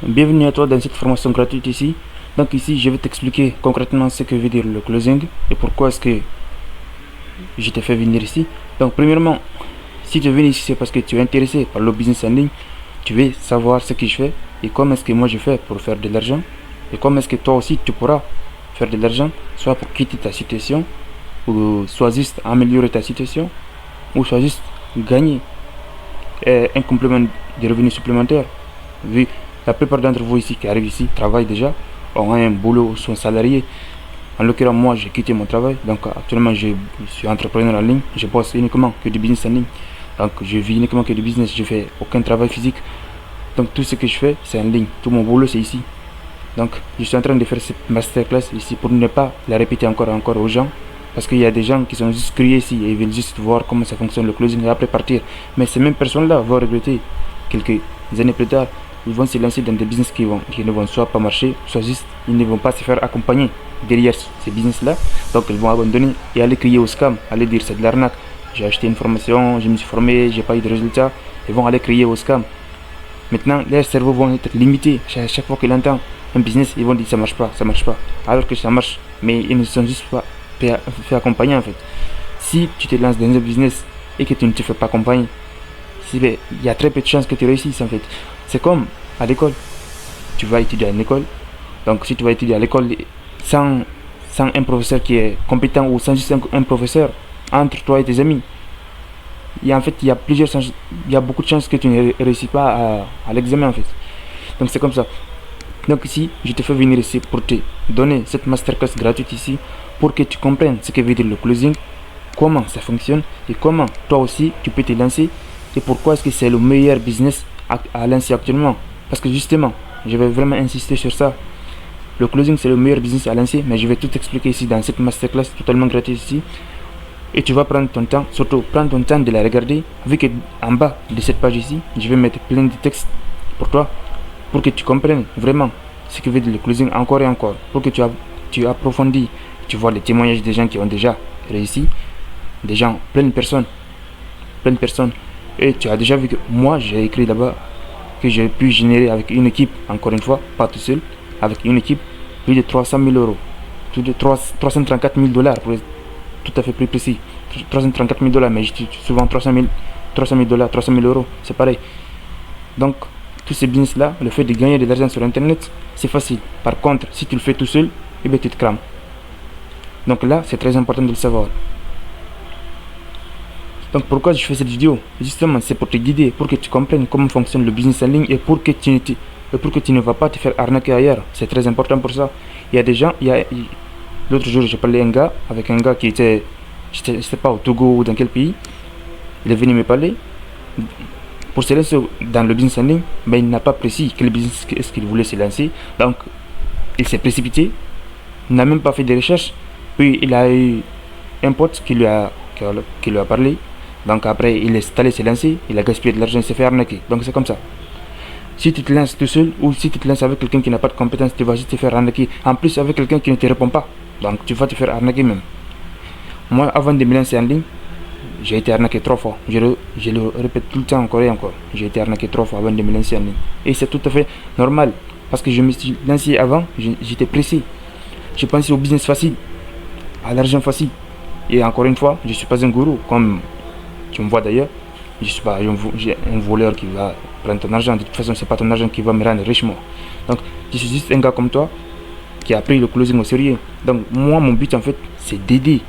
Bienvenue à toi dans cette formation gratuite ici. Donc ici, je vais t'expliquer concrètement ce que veut dire le closing et pourquoi est-ce que je t'ai fait venir ici. Donc premièrement, si tu es venu ici, c'est parce que tu es intéressé par le business en ligne. Tu veux savoir ce que je fais et comment est-ce que moi je fais pour faire de l'argent et comment est-ce que toi aussi tu pourras faire de l'argent, soit pour quitter ta situation ou soit juste améliorer ta situation ou soit juste gagner un complément de revenus supplémentaires. Vu la plupart d'entre vous ici qui arrivent ici travaillent déjà, ont un boulot, sont salariés. En l'occurrence, moi j'ai quitté mon travail, donc actuellement je suis entrepreneur en ligne, je bosse uniquement que du business en ligne. Donc je vis uniquement que du business, je fais aucun travail physique. Donc tout ce que je fais c'est en ligne, tout mon boulot c'est ici. Donc je suis en train de faire cette masterclass ici pour ne pas la répéter encore et encore aux gens. Parce qu'il y a des gens qui sont juste criés ici et ils veulent juste voir comment ça fonctionne le closing et après partir. Mais ces mêmes personnes-là vont regretter quelques années plus tard. Ils vont se lancer dans des business qui ne vont soit pas marcher, soit juste ils ne vont pas se faire accompagner derrière ces business-là. Donc ils vont abandonner et aller crier au scam, aller dire c'est de l'arnaque. J'ai acheté une formation, je me suis formé, j'ai pas eu de résultats. Ils vont aller crier au scam. Maintenant, leurs cerveaux vont être limités. Chaque fois qu'ils entendent un business, ils vont dire ça marche pas, ça marche pas. Alors que ça marche, mais ils ne sont juste pas fait accompagner en fait. Si tu te lances dans un business et que tu ne te fais pas accompagner, il y a très peu de chances que tu réussisses en fait. C'est comme à l'école. Tu vas étudier à l'école. Donc si tu vas étudier à l'école sans un professeur qui est compétent ou sans juste un professeur entre toi et tes amis, en fait il y a beaucoup de chances que tu ne réussis pas à l'examen en fait. Donc c'est comme ça. Donc ici, je te fais venir ici pour te donner cette masterclass gratuite ici pour que tu comprennes ce que veut dire le closing, comment ça fonctionne et comment toi aussi tu peux te lancer et pourquoi est-ce que c'est le meilleur business à lancer actuellement. Parce que justement, je vais vraiment insister sur ça. Le closing c'est le meilleur business à lancer, mais je vais tout expliquer ici dans cette masterclass totalement gratuite ici. Et tu vas prendre ton temps, surtout prendre ton temps de la regarder, vu que en bas de cette page ici, je vais mettre plein de textes pour toi, pour que tu comprennes vraiment ce que veut dire le closing encore et encore, pour que tu approfondis, tu vois les témoignages des gens qui ont déjà réussi, des gens, plein de personnes, et tu as déjà vu que moi j'ai écrit là-bas que j'ai pu générer avec une équipe, encore une fois, pas tout seul, avec une équipe, plus de 300 000 euros, plus de 334 000 dollars pour être tout à fait plus précis, 334 000 dollars, mais je dis souvent 300 000 dollars, 300 000 euros, c'est pareil. Donc, tous ces business-là, le fait de gagner de l'argent sur Internet, c'est facile. Par contre, si tu le fais tout seul, eh bien, tu te crames. Donc là, c'est très important de le savoir. Donc pourquoi je fais cette vidéo? Justement, c'est pour te guider, pour que tu comprennes comment fonctionne le business en ligne et pour que tu ne vas pas te faire arnaquer ailleurs. C'est très important pour ça. Il y a des gens, l'autre jour, j'ai parlé avec un gars qui était, je ne sais pas, au Togo ou dans quel pays. Il est venu me parler. Pour se lancer dans le business en ligne, mais il n'a pas précis quel business est-ce qu'il voulait se lancer. Donc, il s'est précipité, il n'a même pas fait de recherches. Puis, il a eu un pote qui lui a parlé. Donc, après, il est allé se lancer, il a gaspillé de l'argent, il s'est fait arnaquer. Donc, c'est comme ça. Si tu te lances tout seul ou si tu te lances avec quelqu'un qui n'a pas de compétences, tu vas juste te faire arnaquer. En plus, avec quelqu'un qui ne te répond pas. Donc, tu vas te faire arnaquer même. Moi, avant de me lancer en ligne, j'ai été arnaqué 3 fois. Je le répète tout le temps encore et encore. J'ai été arnaqué 3 fois avant de me lancer en ligne. Et c'est tout à fait normal. Parce que je me suis lancé avant, j'étais pressé. Je pensais au business facile, à l'argent facile. Et encore une fois, je ne suis pas un gourou, comme tu me vois d'ailleurs. Je ne suis pas un voleur qui va prendre ton argent. De toute façon, ce n'est pas ton argent qui va me rendre riche, moi. Donc, je suis juste un gars comme toi qui a pris le closing au sérieux. Donc, moi, mon but en fait, c'est d'aider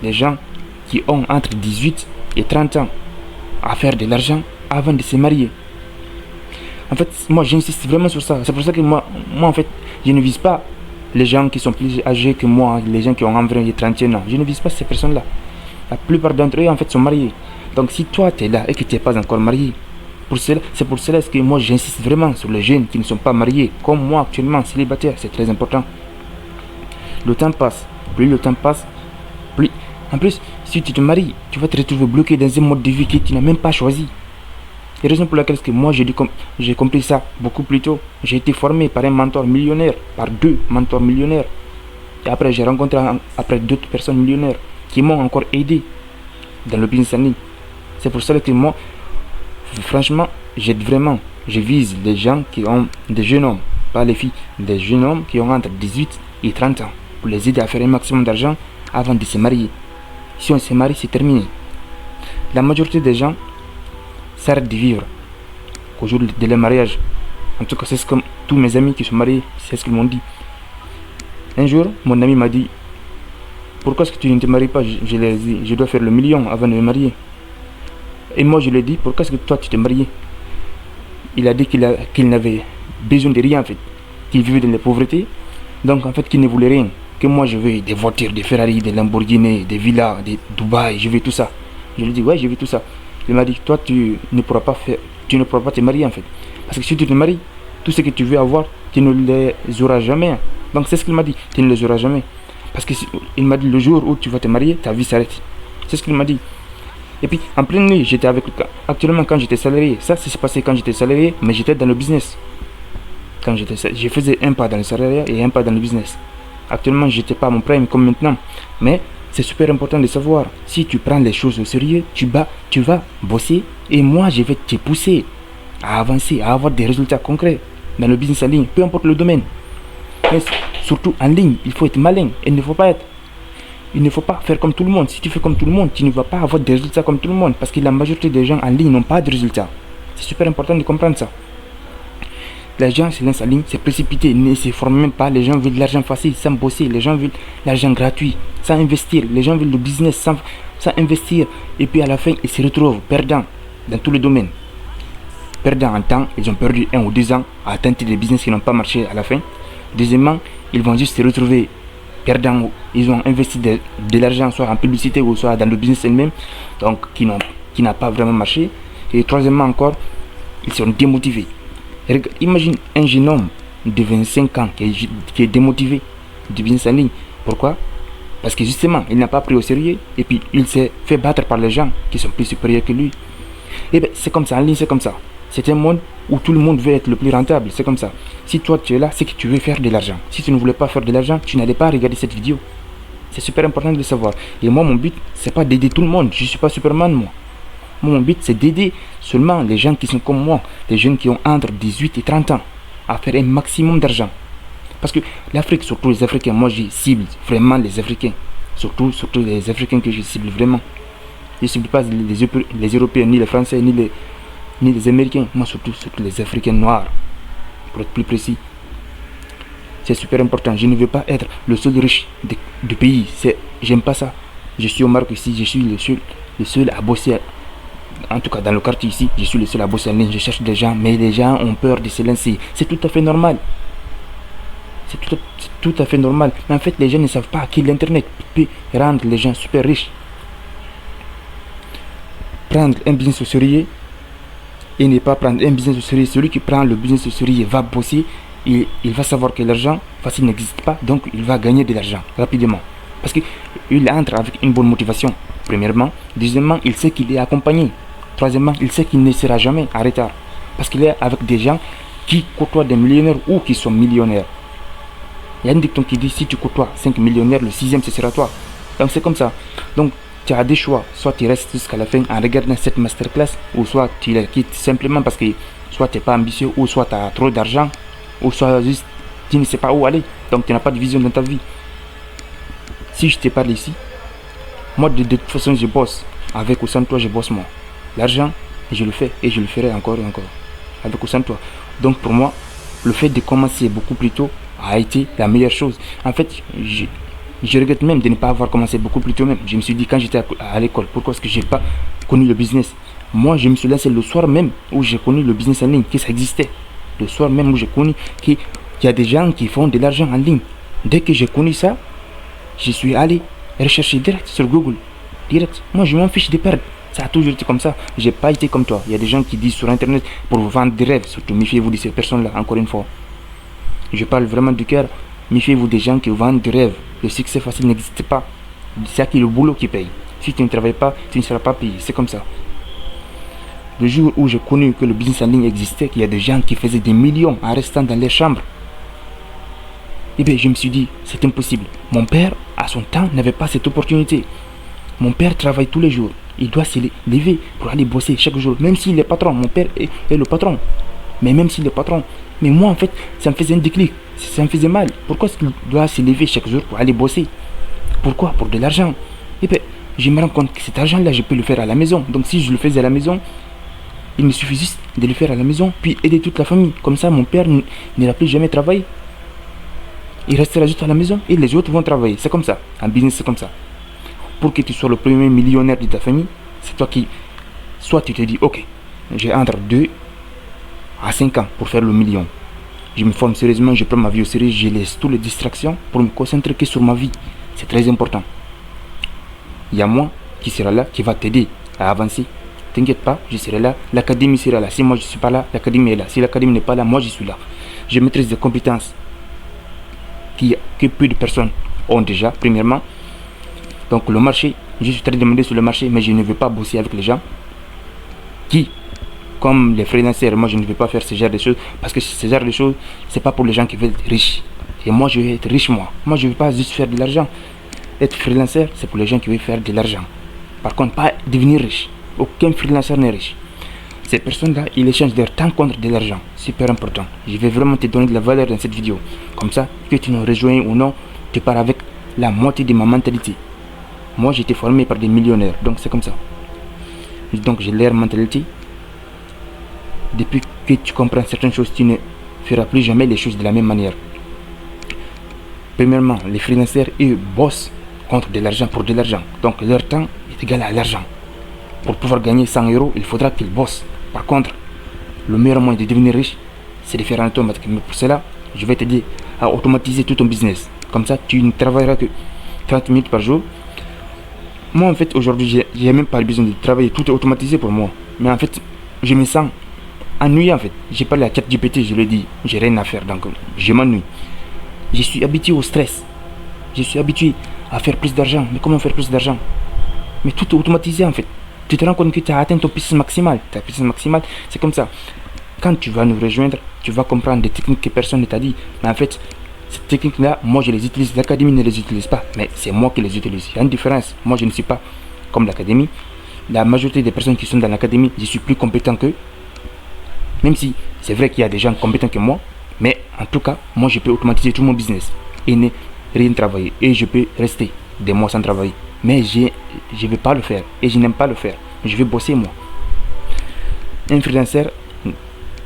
les gens qui ont entre 18 et 30 ans à faire de l'argent avant de se marier. En fait, moi j'insiste vraiment sur ça. C'est pour ça que moi en fait, je ne vise pas les gens qui sont plus âgés que moi, les gens qui ont environ 31 ans. Je ne vise pas ces personnes-là. La plupart d'entre eux en fait sont mariés. Donc si toi tu es là et que tu n'es pas encore marié, c'est pour cela que moi j'insiste vraiment sur les jeunes qui ne sont pas mariés, comme moi actuellement célibataire, c'est très important. Le temps passe, plus le temps passe, plus... En plus, si tu te maries, tu vas te retrouver bloqué dans un mode de vie que tu n'as même pas choisi. C'est la raison pour laquelle moi j'ai compris ça beaucoup plus tôt. J'ai été formé par un mentor millionnaire, par 2 mentors millionnaires. Et après, j'ai rencontré d'autres personnes millionnaires qui m'ont encore aidé dans le business en ligne. C'est pour ça que moi, franchement, j'aide vraiment je vise les gens qui ont des jeunes hommes, pas les filles, des jeunes hommes qui ont entre 18 et 30 ans, pour les aider à faire un maximum d'argent avant de se marier. Si on se marie, c'est terminé. La majorité des gens s'arrêtent de vivre au jour de leur mariage. En tout cas, c'est ce que tous mes amis qui sont mariés, c'est ce qu'ils m'ont dit. Un jour, mon ami m'a dit, pourquoi est-ce que tu ne te maries pas? Je lui ai dit, je dois faire le million avant de me marier. Et moi, je lui ai dit, pourquoi est-ce que toi, tu t'es marié? Il a dit qu'il n'avait besoin de rien, en fait. Qu'il vivait dans la pauvreté. Donc, en fait, qu'il ne voulait rien. Que moi, je veux des voitures, des Ferrari, des Lamborghini, des villas, des Dubaï, je veux tout ça. Je lui ai dit, ouais, je veux tout ça. Il m'a dit, toi, tu ne pourras pas te marier, en fait. Parce que si tu te maries, tout ce que tu veux avoir, tu ne les auras jamais. Donc, c'est ce qu'il m'a dit, tu ne les auras jamais. Parce qu'il m'a dit, le jour où tu vas te marier, ta vie s'arrête. C'est ce qu'il m'a dit. Et puis, en pleine nuit, j'étais avec... Actuellement, quand j'étais salarié, ça s'est passé quand j'étais salarié, mais j'étais dans le business. Je faisais un pas dans le salariat et un pas dans le business. Actuellement, je n'étais pas à mon prime comme maintenant. Mais c'est super important de savoir, si tu prends les choses au sérieux, tu vas bosser. Et moi, je vais te pousser à avancer, à avoir des résultats concrets dans le business en ligne, peu importe le domaine. Mais surtout en ligne, il faut être malin. Il ne faut pas faire comme tout le monde. Si tu fais comme tout le monde, tu ne vas pas avoir des résultats comme tout le monde. Parce que la majorité des gens en ligne n'ont pas de résultats. C'est super important de comprendre ça. Les gens se lancent en ligne, c'est précipité, ne se forment même pas. Les gens veulent de l'argent facile sans bosser. Les gens veulent l'argent gratuit sans investir. Les gens veulent le business sans investir. Et puis à la fin, ils se retrouvent perdants dans tous les domaines. Perdants en temps, ils ont perdu 1 ou 2 ans à tenter des business qui n'ont pas marché à la fin. Deuxièmement, ils vont juste se retrouver perdants. Ils ont investi de l'argent soit en publicité ou soit dans le business elle-même, donc qui n'a pas vraiment marché. Et troisièmement encore, ils sont démotivés. Imagine un jeune homme de 25 ans qui est démotivé du business en ligne. Pourquoi? Parce que justement, il n'a pas pris au sérieux et puis il s'est fait battre par les gens qui sont plus supérieurs que lui. Et bien, c'est comme ça, en ligne, c'est comme ça. C'est un monde où tout le monde veut être le plus rentable, c'est comme ça. Si toi tu es là, c'est que tu veux faire de l'argent. Si tu ne voulais pas faire de l'argent, tu n'allais pas regarder cette vidéo. C'est super important de le savoir. Et moi, mon but, c'est pas d'aider tout le monde. Je ne suis pas Superman, moi. Mon but, c'est d'aider seulement les gens qui sont comme moi, les jeunes qui ont entre 18 et 30 ans, à faire un maximum d'argent. Parce que l'Afrique, surtout les Africains, moi je cible vraiment les Africains. Surtout les Africains que je cible vraiment. Je ne cible pas les Européens, ni les Français, ni les Américains. Moi, surtout les Africains noirs, pour être plus précis. C'est super important. Je ne veux pas être le seul riche du pays. J'aime pas ça. Je suis au Maroc ici, je suis le seul à bosser. En tout cas, dans le quartier ici, je suis le seul à bosser en ligne. Je cherche des gens, mais les gens ont peur de se lancer. C'est tout à fait normal. C'est tout à fait normal. Mais en fait, les gens ne savent pas que l'Internet peut rendre les gens super riches. Prendre un business au sérieux et ne pas prendre un business au sérieux. Celui qui prend le business au sérieux va bosser. Il va savoir que l'argent facile n'existe pas. Donc, il va gagner de l'argent rapidement. Parce qu'il entre avec une bonne motivation. Premièrement. Deuxièmement, il sait qu'il est accompagné. Troisièmement, il sait qu'il ne sera jamais en retard. Parce qu'il est avec des gens qui côtoient des millionnaires ou qui sont millionnaires. Il y a un dicton qui dit, si tu côtoies 5 millionnaires, le 6e ce sera toi. Donc c'est comme ça. Donc tu as des choix. Soit tu restes jusqu'à la fin en regardant cette masterclass, ou soit tu la quittes simplement parce que soit tu n'es pas ambitieux, ou soit tu as trop d'argent, ou soit juste tu ne sais pas où aller. Donc tu n'as pas de vision dans ta vie. Si je te parle ici, moi de toute façon je bosse. Avec ou sans toi je bosse moi. L'argent, je le fais et je le ferai encore et encore. Avec ou sans toi. Donc pour moi, le fait de commencer beaucoup plus tôt a été la meilleure chose. En fait, je regrette même de ne pas avoir commencé beaucoup plus tôt même. Je me suis dit quand j'étais à l'école, pourquoi est-ce que je n'ai pas connu le business? Moi, je me suis lancé le soir même où j'ai connu le business en ligne, que ça existait. Le soir même où j'ai connu qu'il y a des gens qui font de l'argent en ligne. Dès que j'ai connu ça, je suis allé rechercher direct sur Google. Direct. Moi, je m'en fiche de perdre. Ça a toujours été comme ça. J'ai pas été comme toi. Il y a des gens qui disent sur Internet pour vous vendre des rêves. Surtout, méfiez-vous de ces personnes-là, encore une fois. Je parle vraiment du cœur. Méfiez-vous des gens qui vendent des rêves. Le succès facile n'existe pas. C'est le boulot qui paye. Si tu ne travailles pas, tu ne seras pas payé. C'est comme ça. Le jour où j'ai connu que le business en ligne existait, qu'il y a des gens qui faisaient des millions en restant dans les chambres, eh bien, je me suis dit, c'est impossible. Mon père, à son temps, n'avait pas cette opportunité. Mon père travaille tous les jours. Il doit se lever pour aller bosser chaque jour. Même s'il est patron, mon père est le patron. mais même si le patron. Mais moi, en fait, ça me faisait un déclic. Ça me faisait mal. Pourquoi est-ce qu'il doit se lever chaque jour pour aller bosser? Pourquoi? Pour de l'argent. Et bien, je me rends compte que cet argent-là, je peux le faire à la maison. Donc, si je le faisais à la maison, il me suffit juste de le faire à la maison, puis aider toute la famille. Comme ça, mon père n'ira plus jamais travailler. Il restera juste à la maison et les autres vont travailler. C'est comme ça. Un business, c'est comme ça. Pour que tu sois le premier millionnaire de ta famille, c'est toi qui... Soit tu te dis, ok, j'ai entre 2 à 5 ans pour faire le million. Je me forme sérieusement, je prends ma vie au sérieux, je laisse toutes les distractions pour me concentrer que sur ma vie. C'est très important. Il y a moi qui sera là, qui va t'aider à avancer. T'inquiète pas, je serai là, l'académie sera là. Si moi je ne suis pas là, l'académie est là. Si l'académie n'est pas là, moi je suis là. Je maîtrise des compétences que peu de personnes ont déjà, premièrement. Donc le marché, je suis très demandé sur le marché, mais je ne veux pas bosser avec les gens qui, comme les freelancers, moi je ne veux pas faire ce genre de choses, parce que ce genre de choses, c'est pas pour les gens qui veulent être riches. Et moi je veux être riche, moi je ne veux pas juste faire de l'argent. Être freelancer, c'est pour les gens qui veulent faire de l'argent. Par contre, pas devenir riche. Aucun freelancer n'est riche. Ces personnes-là, ils échangent leur temps contre de l'argent. Super important. Je vais vraiment te donner de la valeur dans cette vidéo. Comme ça, que tu nous rejoignes ou non, tu pars avec la moitié de ma mentalité. Moi, j'ai été formé par des millionnaires. Donc, c'est comme ça. Donc, j'ai leur mentalité. Depuis que tu comprends certaines choses, tu ne feras plus jamais les choses de la même manière. Premièrement, les freelancers, ils bossent contre de l'argent pour de l'argent. Donc, leur temps est égal à l'argent. Pour pouvoir gagner 100 €, il faudra qu'ils bossent. Par contre, le meilleur moyen de devenir riche, c'est de faire un automatique. Mais pour cela, je vais t'aider à automatiser tout ton business. Comme ça, tu ne travailleras que 30 minutes par jour. Moi, en fait, aujourd'hui, j'ai même pas besoin de travailler. Tout est automatisé pour moi. Mais en fait, je me sens ennuyé, en fait. J'ai parlé à ChatGPT, je lui ai dit, j'ai rien à faire, donc je m'ennuie. Je suis habitué au stress. Je suis habitué à faire plus d'argent. Mais comment faire plus d'argent? Mais tout est automatisé, en fait. Tu te rends compte que tu as atteint ton puissance maximale. Ta puissance maximale, c'est comme ça. Quand tu vas nous rejoindre, tu vas comprendre des techniques que personne ne t'a dit. Mais en fait, ces techniques-là, moi je les utilise. L'académie ne les utilise pas. Mais c'est moi qui les utilise. Il y a une différence. Moi je ne suis pas comme l'académie. La majorité des personnes qui sont dans l'académie, je suis plus compétent qu'eux. Même si c'est vrai qu'il y a des gens compétents que moi. Mais en tout cas, moi je peux automatiser tout mon business. Et ne rien travailler. Et je peux rester des mois sans travailler. Mais je ne vais pas le faire. Et je n'aime pas le faire. Je vais bosser moi. Un freelancer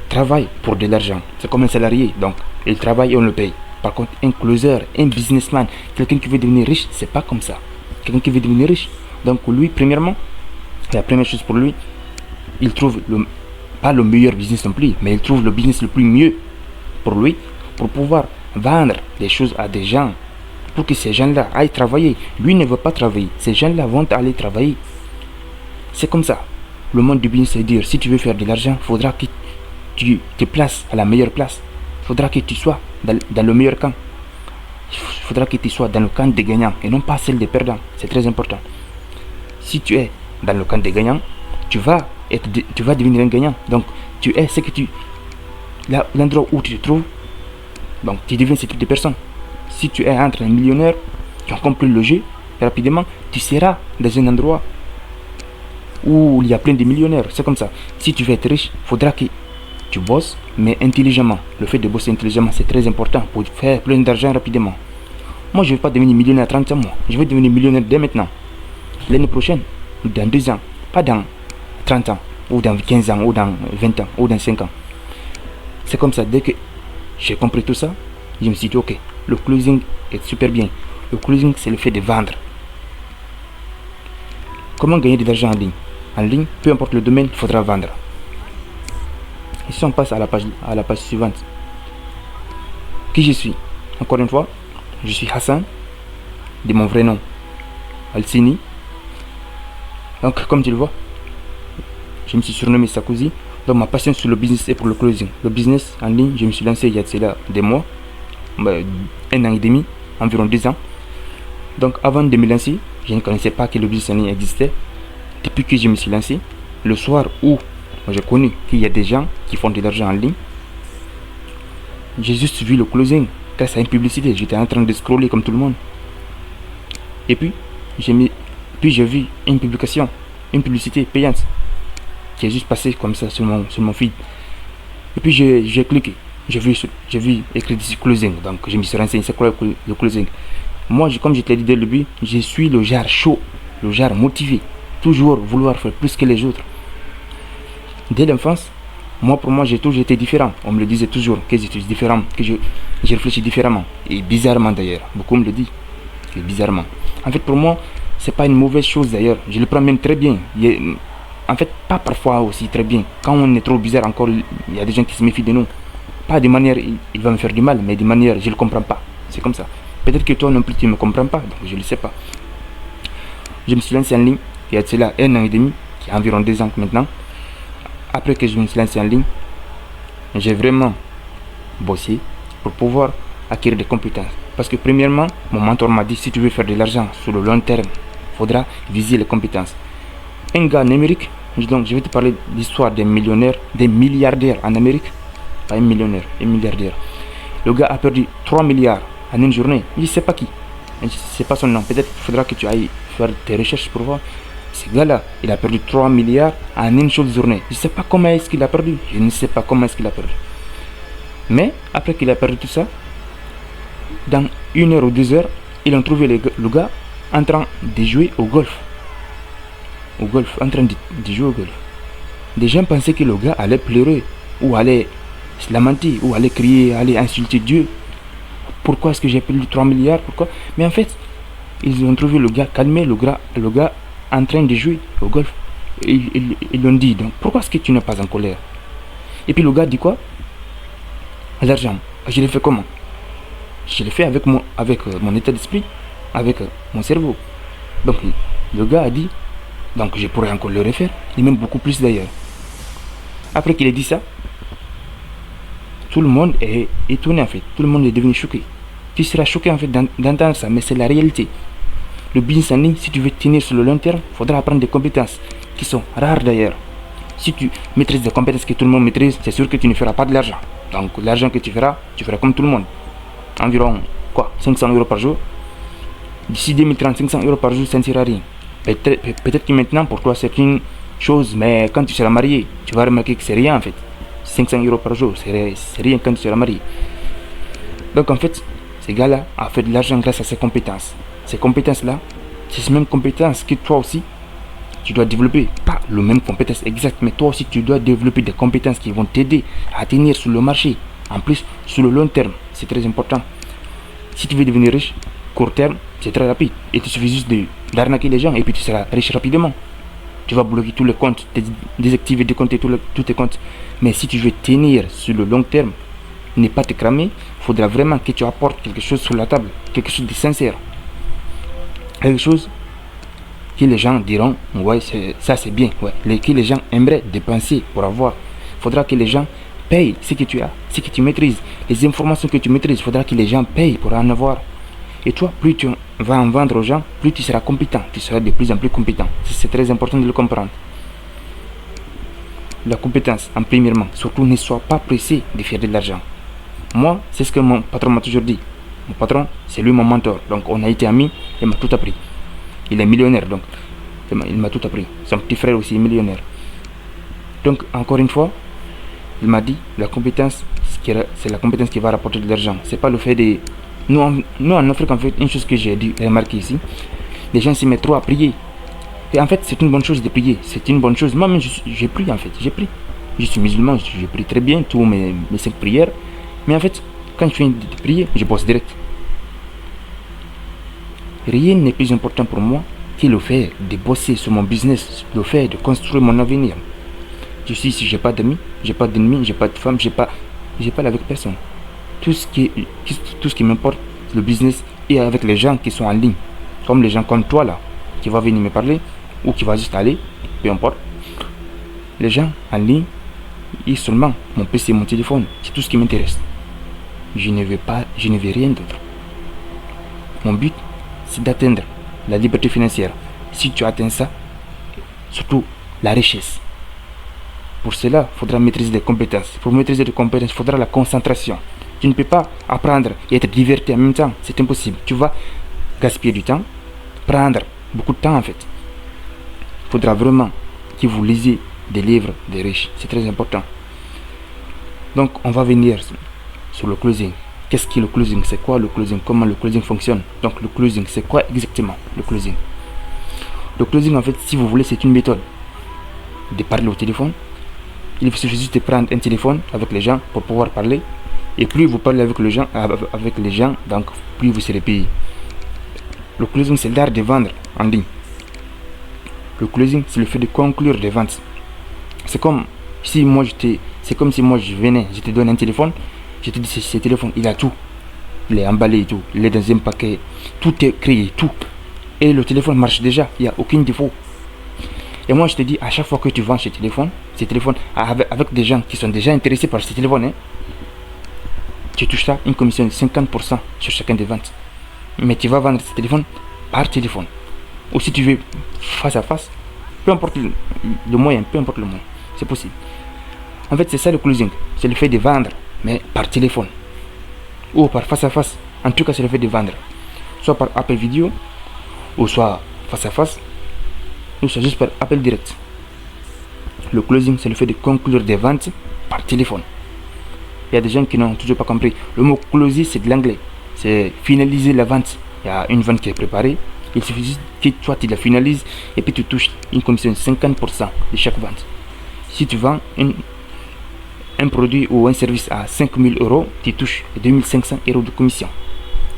travaille pour de l'argent. C'est comme un salarié. Donc, il travaille et on le paye. Par contre, un closer, un businessman, quelqu'un qui veut devenir riche, c'est pas comme ça. Quelqu'un qui veut devenir riche. Donc, lui, premièrement, la première chose pour lui, il trouve pas le meilleur business non plus, mais il trouve le business le plus mieux pour lui, pour pouvoir vendre des choses à des gens. Pour que ces gens-là aillent travailler. Lui ne veut pas travailler. Ces gens-là vont aller travailler. C'est comme ça. Le monde du business, c'est dire, si tu veux faire de l'argent, il faudra que tu te places à la meilleure place. Il faudra que tu sois dans le meilleur camp. Il faudra que tu sois dans le camp des gagnants et non pas celle des perdants. C'est très important. Si tu es dans le camp des gagnants, tu vas devenir un gagnant. Donc, tu es ce que l'endroit où tu te trouves, donc tu deviens ce type de personne. Si tu es entre un millionnaire qui a compris le jeu, rapidement, tu seras dans un endroit où il y a plein de millionnaires. C'est comme ça. Si tu veux être riche, il faudra que tu bosses, mais intelligemment. Le fait de bosser intelligemment, c'est très important pour faire plein d'argent rapidement. Moi, je ne vais pas devenir millionnaire à 30 ans. Moi. Je vais devenir millionnaire dès maintenant. L'année prochaine, ou dans 2 ans. Pas dans 30 ans, ou dans 15 ans, ou dans 20 ans, ou dans 5 ans. C'est comme ça. Dès que j'ai compris tout ça, je me suis dit, ok, le closing est super bien. Le closing, c'est le fait de vendre. Comment gagner de l'argent en ligne? En ligne, peu importe le domaine, il faudra vendre. Ici, on passe à la page suivante. Qui je suis? Encore une fois, je suis Hassan, de mon vrai nom, Alcini. Donc, comme tu le vois, je me suis surnommé Sakouzi. Donc, ma passion sur le business est pour le closing. Le business en ligne, je me suis lancé il y a de cela des mois, 1 an et demi, environ 2 ans. Donc, avant de me lancer, je ne connaissais pas que le business en ligne existait. Depuis que je me suis lancé, le soir où j'ai connu qu'il y a des gens qui font de l'argent en ligne, j'ai juste vu le closing grâce à une publicité. J'étais en train de scroller comme tout le monde. Et puis, j'ai vu une publication, une publicité payante qui est juste passée comme ça sur mon feed. Et puis j'ai cliqué. J'ai vu écrit ici closing. Donc je me suis renseigné c'est quoi le closing. Moi, comme je t'ai dit dès le début, je suis le genre chaud, le genre motivé. Toujours vouloir faire plus que les autres. Dès l'enfance, pour moi, j'ai toujours été différent. On me le disait toujours que j'étais différent, que je réfléchis différemment. Et bizarrement d'ailleurs. Beaucoup me le disent. Et bizarrement. En fait, pour moi, c'est pas une mauvaise chose d'ailleurs. Je le prends même très bien. En fait, pas parfois aussi très bien. Quand on est trop bizarre encore, il y a des gens qui se méfient de nous. Pas de manière, il va me faire du mal, mais de manière, je le comprends pas. C'est comme ça. Peut-être que toi non plus tu ne me comprends pas, donc je ne le sais pas. Je me suis lancé en ligne, il y a de cela 1 an et demi, qui a environ 2 ans maintenant. Après que je me suis lancé en ligne, j'ai vraiment bossé pour pouvoir acquérir des compétences. Parce que premièrement, mon mentor m'a dit, si tu veux faire de l'argent sur le long terme, il faudra viser les compétences. Un gars en Amérique, donc je vais te parler de l'histoire des millionnaires, des milliardaires en Amérique, pas un millionnaire, un milliardaire. Le gars a perdu 3 milliards en une journée. Je ne sais pas qui. Je ne sais pas son nom. Peut-être qu'il faudra que tu ailles faire tes recherches pour voir. Ce gars-là, il a perdu 3 milliards en une seule journée. Je ne sais pas comment est-ce qu'il a perdu. Je ne sais pas comment est-ce qu'il a perdu. Mais après qu'il a perdu tout ça, dans 1 heure ou 2 heures, ils ont trouvé le gars en train de jouer au golf. Au golf, en train de jouer au golf. Des gens pensaient que le gars allait pleurer, ou allait se lamenter, ou allait crier, allait insulter Dieu. Pourquoi est-ce que j'ai perdu 3 milliards? Pourquoi? Mais en fait, ils ont trouvé le gars calmé, le gars en train de jouer au golf. Et ils l'ont dit, donc pourquoi est-ce que tu n'es pas en colère? Et puis le gars dit quoi? L'argent. Je l'ai fait comment? Je l'ai fait avec mon état d'esprit, avec mon cerveau. Donc le gars a dit, donc je pourrais encore le refaire, et même beaucoup plus d'ailleurs. Après qu'il ait dit ça, tout le monde est étonné en fait, tout le monde est devenu choqué. Tu seras choqué en fait d'entendre ça, mais c'est la réalité. Le business en ligne, si tu veux tenir sur le long terme, il faudra apprendre des compétences qui sont rares d'ailleurs. Si tu maîtrises des compétences que tout le monde maîtrise, c'est sûr que tu ne feras pas de l'argent. Donc l'argent que tu feras comme tout le monde. Environ 500 euros par jour. D'ici 2030, 500 euros par jour, ça ne sert à rien. Peut-être que maintenant pour toi c'est une chose, mais quand tu seras marié, tu vas remarquer que c'est rien en fait. 500 euros par jour, c'est rien quand tu seras marié. Donc en fait, ce gars-là a fait de l'argent grâce à ses compétences. Ces compétences-là, c'est ces mêmes compétences que toi aussi, tu dois développer. Pas les mêmes compétences exactes, mais toi aussi, tu dois développer des compétences qui vont t'aider à tenir sur le marché. En plus, sur le long terme, c'est très important. Si tu veux devenir riche, court terme, c'est très rapide. Et il suffit juste d'arnaquer les gens et puis tu seras riche rapidement. Tu vas bloquer tous les comptes, désactiver, décompter tous tes comptes. Mais si tu veux tenir sur le long terme, ne pas te cramer, il faudra vraiment que tu apportes quelque chose sur la table, quelque chose de sincère. Quelque chose que les gens diront, ouais, ça c'est bien, ouais. Que les gens aimeraient dépenser pour avoir. Il faudra que les gens payent ce que tu as, ce que tu maîtrises, les informations que tu maîtrises. Il faudra que les gens payent pour en avoir. Et toi, plus tu vas en vendre aux gens, plus tu seras compétent. Tu seras de plus en plus compétent. C'est très important de le comprendre. La compétence, en premièrement, surtout ne sois pas pressé de faire de l'argent. Moi, c'est ce que mon patron m'a toujours dit. Mon patron, c'est lui mon mentor. Donc on a été amis, il m'a tout appris. Il est millionnaire, donc il m'a tout appris. Son petit frère aussi est millionnaire. Donc encore une fois, il m'a dit, la compétence, c'est la compétence qui va rapporter de l'argent. C'est pas le fait de... Nous en Afrique, en fait, une chose que j'ai remarqué ici, les gens s'y mettent trop à prier. Et en fait, c'est une bonne chose de prier. C'est une bonne chose. Moi-même, j'ai prié en fait. J'ai prié. Je suis musulman, je prie très bien, tous mes 5 prières. Mais en fait, quand je finis de prier, je bosse direct. Rien n'est plus important pour moi que le fait de bosser sur mon business, le fait de construire mon avenir. Je suis ici, j'ai pas d'amis, j'ai pas d'ennemis, j'ai pas de femme, j'ai pas avec personne. Tout ce qui m'importe, c'est le business et avec les gens qui sont en ligne. Comme les gens comme toi là, qui vont venir me parler ou qui vont juste aller, peu importe. Les gens en ligne, et seulement mon PC, mon téléphone, c'est tout ce qui m'intéresse. Je ne veux rien d'autre. Mon but, c'est d'atteindre la liberté financière. Si tu atteins ça, surtout la richesse. Pour cela, il faudra maîtriser des compétences. Pour maîtriser des compétences, il faudra la concentration. Tu ne peux pas apprendre et être diverti en même temps. C'est impossible. Tu vas gaspiller du temps, prendre beaucoup de temps en fait. Il faudra vraiment que vous lisez des livres des riches. C'est très important. Donc on va venir sur le closing. Qu'est-ce que le closing? C'est quoi le closing? Comment le closing fonctionne? Donc le closing, c'est quoi exactement le closing? Le closing, en fait, si vous voulez, c'est une méthode de parler au téléphone. Il suffit juste de prendre un téléphone avec les gens pour pouvoir parler. Et plus vous parlez avec les gens, donc plus vous serez payé. Le closing, c'est l'art de vendre en ligne. Le closing, c'est le fait de conclure des ventes. C'est comme si moi je venais, je te donne un téléphone, je te dis ce téléphone, il a tout. Il est emballé et tout, il est dans un paquet, tout est créé, tout. Et le téléphone marche déjà, il n'y a aucun défaut. Et moi je te dis, à chaque fois que tu vends ce téléphone avec des gens qui sont déjà intéressés par ce téléphone, hein, tu toucheras une commission de 50% sur chacun des ventes. Mais tu vas vendre ce téléphone par téléphone. Ou si tu veux face à face, peu importe le moyen, c'est possible. En fait, c'est ça le closing, c'est le fait de vendre, mais par téléphone. Ou par face à face, en tout cas c'est le fait de vendre. Soit par appel vidéo, ou soit face à face, ou soit juste par appel direct. Le closing, c'est le fait de conclure des ventes par téléphone. Il y a des gens qui n'ont toujours pas compris. Le mot closer, c'est de l'anglais. C'est finaliser la vente. Il y a une vente qui est préparée. Il suffit juste que toi tu la finalises et puis tu touches une commission de 50% de chaque vente. Si tu vends un produit ou un service à 5 000 euros, tu touches 2 500 euros de commission.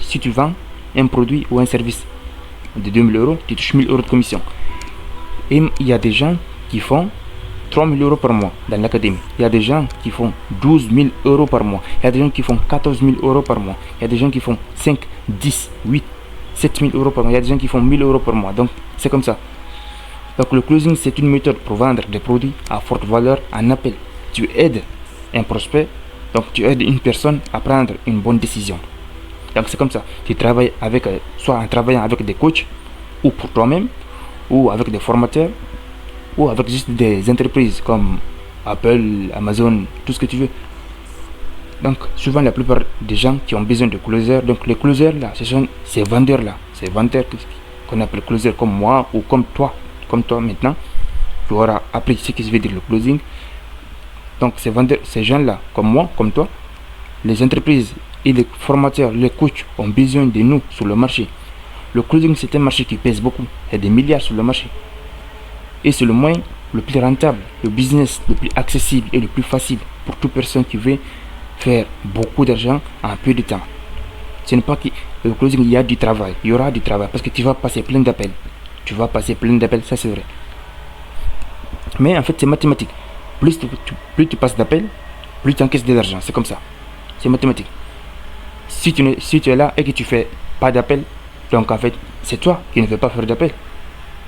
Si tu vends un produit ou un service de 2 000 euros, tu touches 1 000 euros de commission. Et il y a des gens qui font 3 000 euros par mois dans l'académie. Il y a des gens qui font 12 000 euros par mois. Il y a des gens qui font 14 000 euros par mois. Il y a des gens qui font 5, 10, 8, 7 000 euros par mois. Il y a des gens qui font 1 000 euros par mois. Donc, c'est comme ça. Donc, le closing, c'est une méthode pour vendre des produits à forte valeur en appel. Tu aides un prospect, donc tu aides une personne à prendre une bonne décision. Donc, c'est comme ça. Tu travailles avec, soit en travaillant avec des coachs, ou pour toi-même, ou avec des formateurs, ou avec juste des entreprises comme Apple, Amazon, tout ce que tu veux. Donc souvent la plupart des gens qui ont besoin de closers, donc les closers là, ce sont ces vendeurs là, ces vendeurs qu'on appelle closers comme moi ou comme toi maintenant, tu auras appris ce qui veut dire le closing. Donc ces vendeurs, ces gens là, comme moi, comme toi, les entreprises et les formateurs, les coachs ont besoin de nous sur le marché. Le closing, c'est un marché qui pèse beaucoup, il y a des milliards sur le marché. Et c'est le moyen le plus rentable, le business le plus accessible et le plus facile pour toute personne qui veut faire beaucoup d'argent en peu de temps. Ce n'est pas que le closing, il y a du travail, il y aura du travail parce que tu vas passer plein d'appels. Ça c'est vrai. Mais en fait, c'est mathématique. Plus tu passes d'appels, plus tu encaisses de l'argent. C'est comme ça. C'est mathématique. Si tu es là et que tu fais pas d'appel, donc en fait, c'est toi qui ne veux pas faire d'appel.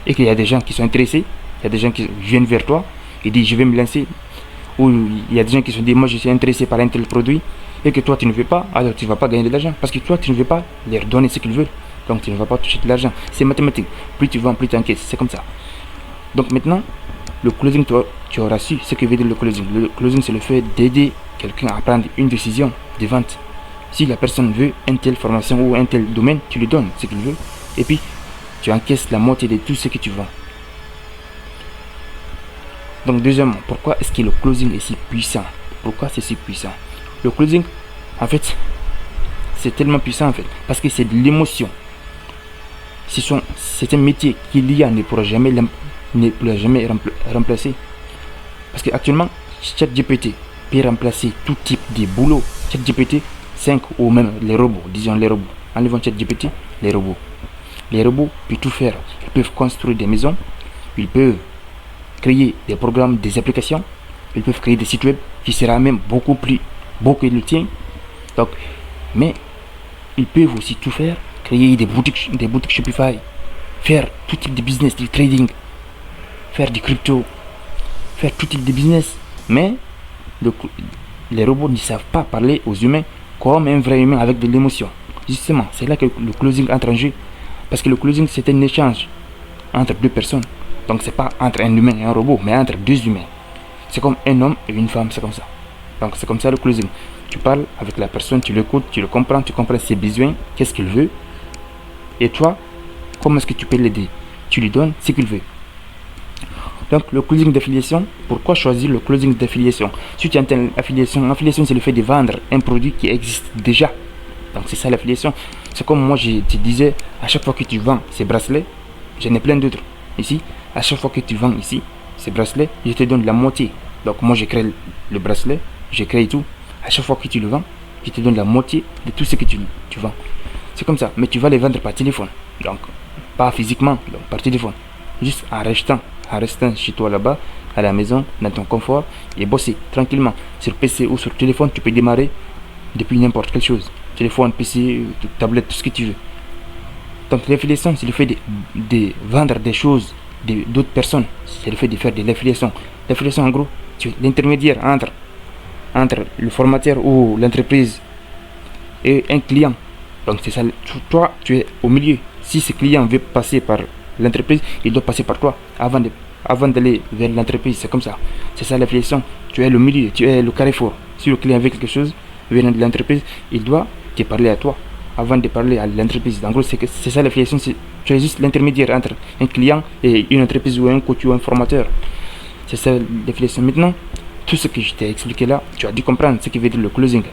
Et qu'il y a des gens qui sont intéressés, il y a des gens qui viennent vers toi et disent je vais me lancer. Ou il y a des gens qui se disent moi je suis intéressé par un tel produit et que toi tu ne veux pas, alors tu ne vas pas gagner de l'argent parce que toi tu ne veux pas leur donner ce qu'ils veulent. Donc tu ne vas pas toucher de l'argent. C'est mathématique. Plus tu vends, plus tu encaisses. C'est comme ça. Donc maintenant, le closing, tu auras su ce que veut dire le closing. Le closing, c'est le fait d'aider quelqu'un à prendre une décision de vente. Si la personne veut une telle formation ou un tel domaine, tu lui donnes ce qu'il veut. Et puis, tu encaisses la moitié de tout ce que tu vends. Donc deuxièmement, pourquoi est-ce que le closing est si puissant? Pourquoi c'est si puissant? Le closing, en fait, c'est tellement puissant en fait, parce que c'est de l'émotion. C'est un métier qui l'IA ne pourra jamais remplacer. Parce qu'actuellement, ChatGPT peut remplacer tout type de boulot. ChatGPT 5 ou même les robots, disons les robots. Enlevons ChatGPT, les robots. Les robots peuvent tout faire. Ils peuvent construire des maisons, ils peuvent créer des programmes, des applications, ils peuvent créer des sites web qui sera même beaucoup plus beau que le tien. Donc, mais ils peuvent aussi tout faire, créer des boutiques Shopify, faire tout type de business, du trading, faire du crypto, faire tout type de business. Mais les robots ne savent pas parler aux humains comme un vrai humain avec de l'émotion. Justement, c'est là que le closing entre en jeu. Parce que le closing, c'est un échange entre deux personnes. Donc c'est pas entre un humain et un robot, mais entre deux humains. C'est comme un homme et une femme, c'est comme ça. Donc c'est comme ça le closing. Tu parles avec la personne, tu l'écoutes, tu le comprends, tu comprends ses besoins, qu'est-ce qu'il veut. Et toi, comment est-ce que tu peux l'aider? Tu lui donnes ce qu'il veut. Donc le closing d'affiliation, pourquoi choisir le closing d'affiliation? Si tu entends l'affiliation c'est le fait de vendre un produit qui existe déjà. Donc c'est ça l'affiliation. C'est comme moi je te disais, à chaque fois que tu vends ces bracelets, j'en ai plein d'autres ici. À chaque fois que tu vends ici ces bracelets, je te donne la moitié. Donc moi je crée le bracelet, je crée tout. À chaque fois que tu le vends, je te donne la moitié de tout ce que tu vends. C'est comme ça, mais tu vas les vendre par téléphone. Donc pas physiquement, donc par téléphone. Juste en restant chez toi là-bas, à la maison, dans ton confort, et bosser tranquillement. Sur PC ou sur téléphone, tu peux démarrer depuis n'importe quelle chose. Téléphone, PC, tablette, tout ce que tu veux. Donc l'affiliation, c'est le fait de vendre des choses d'autres personnes. C'est le fait de faire de l'affiliation. L'affiliation, en gros, tu es l'intermédiaire entre le formateur ou l'entreprise et un client. Donc c'est ça, toi, tu es au milieu. Si ce client veut passer par l'entreprise, il doit passer par toi avant d'aller vers l'entreprise. C'est comme ça. C'est ça l'affiliation. Tu es le milieu, tu es le carrefour. Si le client veut quelque chose venant de l'entreprise, il doit te parler à toi avant de parler à l'entreprise. En gros, c'est ça l'affiliation. Tu es juste l'intermédiaire entre un client et une entreprise ou un coach ou un formateur. C'est ça l'affiliation. Maintenant, tout ce que je t'ai expliqué là, tu as dû comprendre ce qui veut dire le closing.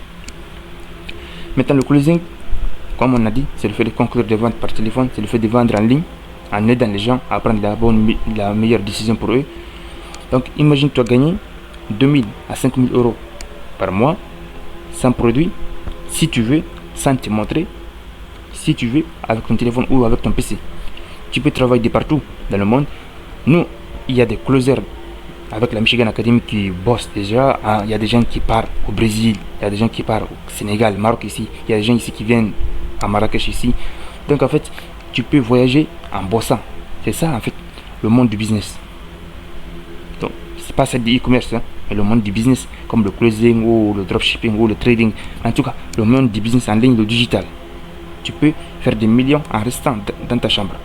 Maintenant, le closing, comme on a dit, c'est le fait de conclure des ventes par téléphone, c'est le fait de vendre en ligne, en aidant les gens à prendre la meilleure décision pour eux. Donc, imagine-toi gagner 2000 à 5000 euros par mois, sans produit, si tu veux, sans te montrer, si tu veux, avec ton téléphone ou avec ton PC. Tu peux travailler de partout dans le monde. Nous, il y a des closers avec la Michigan Academy qui bossent déjà. Il y a des gens qui partent au Brésil, il y a des gens qui partent au Sénégal, Maroc ici, il y a des gens ici qui viennent à Marrakech ici. Donc en fait, tu peux voyager en bossant. C'est ça en fait le monde du business. Donc c'est pas celle du e-commerce, hein, mais le monde du business, comme le closing ou le dropshipping ou le trading. En tout cas, le monde du business en ligne, le digital. Tu peux faire des millions en restant dans ta chambre.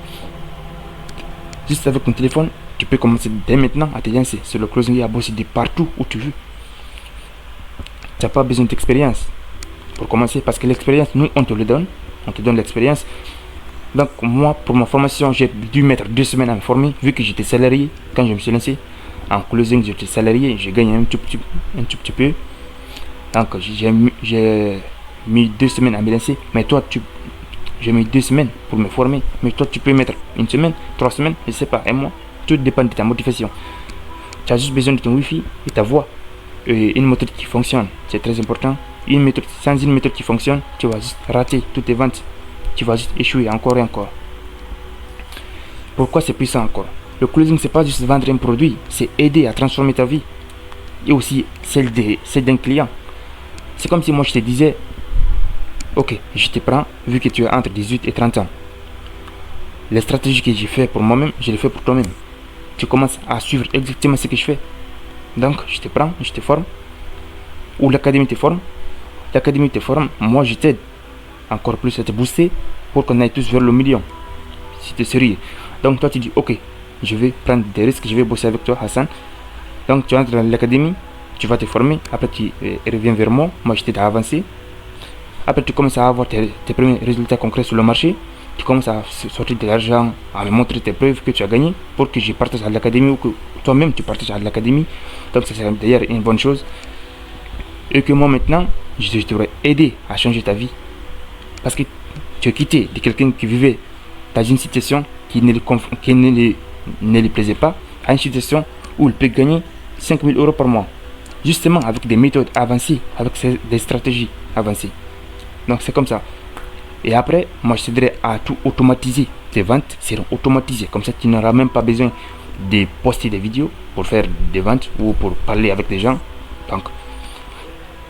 Juste avec ton téléphone, tu peux commencer dès maintenant à te lancer sur le closing et à bosser de partout où tu veux. Tu n'as pas besoin d'expérience pour commencer, parce que l'expérience, nous, on te le donne. On te donne l'expérience. Donc moi, pour ma formation, j'ai dû mettre 2 semaines à me former, vu que j'étais salarié. Quand je me suis lancé en closing, j'étais salarié, j'ai gagné un tout petit peu. Donc j'ai mis 2 semaines à me lancer. Mais toi, j'ai mis 2 semaines pour me former. Mais toi, tu peux mettre 1 semaine, 3 semaines, je sais pas, un mois. Tout dépend de ta motivation. Tu as juste besoin de ton wifi et ta voix. Et une méthode qui fonctionne, c'est très important. Sans une méthode qui fonctionne, tu vas juste rater toutes tes ventes. Tu vas juste échouer encore et encore. Pourquoi c'est puissant encore? Le closing, c'est pas juste vendre un produit, c'est aider à transformer ta vie et aussi celle d'un client. C'est comme si moi je te disais, ok, je te prends, vu que tu es entre 18 et 30 ans. Les stratégies que j'ai fait pour moi-même, je les fais pour toi-même. Tu commences à suivre exactement ce que je fais. Donc, je te prends, je te forme. Ou l'académie te forme. L'académie te forme, moi je t'aide encore plus à te booster pour qu'on aille tous vers le million. Si tu es sérieux. Donc, toi tu dis, ok, je vais prendre des risques, je vais bosser avec toi, Hassan. Donc, tu entres dans l'académie, tu vas te former. Après, tu reviens vers moi. Moi, je t'aide à avancer. Après, tu commences à avoir tes premiers résultats concrets sur le marché. Tu commences à sortir de l'argent, à me montrer tes preuves que tu as gagné pour que je partage à l'académie ou que toi-même tu partages à l'académie. Donc ça c'est d'ailleurs une bonne chose. Et que moi maintenant, je t'aurais aidé à changer ta vie. Parce que tu as quitté de quelqu'un qui vivait dans une situation qui ne lui plaisait pas, à une situation où il peut gagner 5000 euros par mois. Justement avec des méthodes avancées, avec des stratégies avancées. Donc c'est comme ça. Et après, moi je t'aiderai à tout automatiser. Tes ventes seront automatisées. Comme ça, tu n'auras même pas besoin de poster des vidéos pour faire des ventes ou pour parler avec des gens. Donc,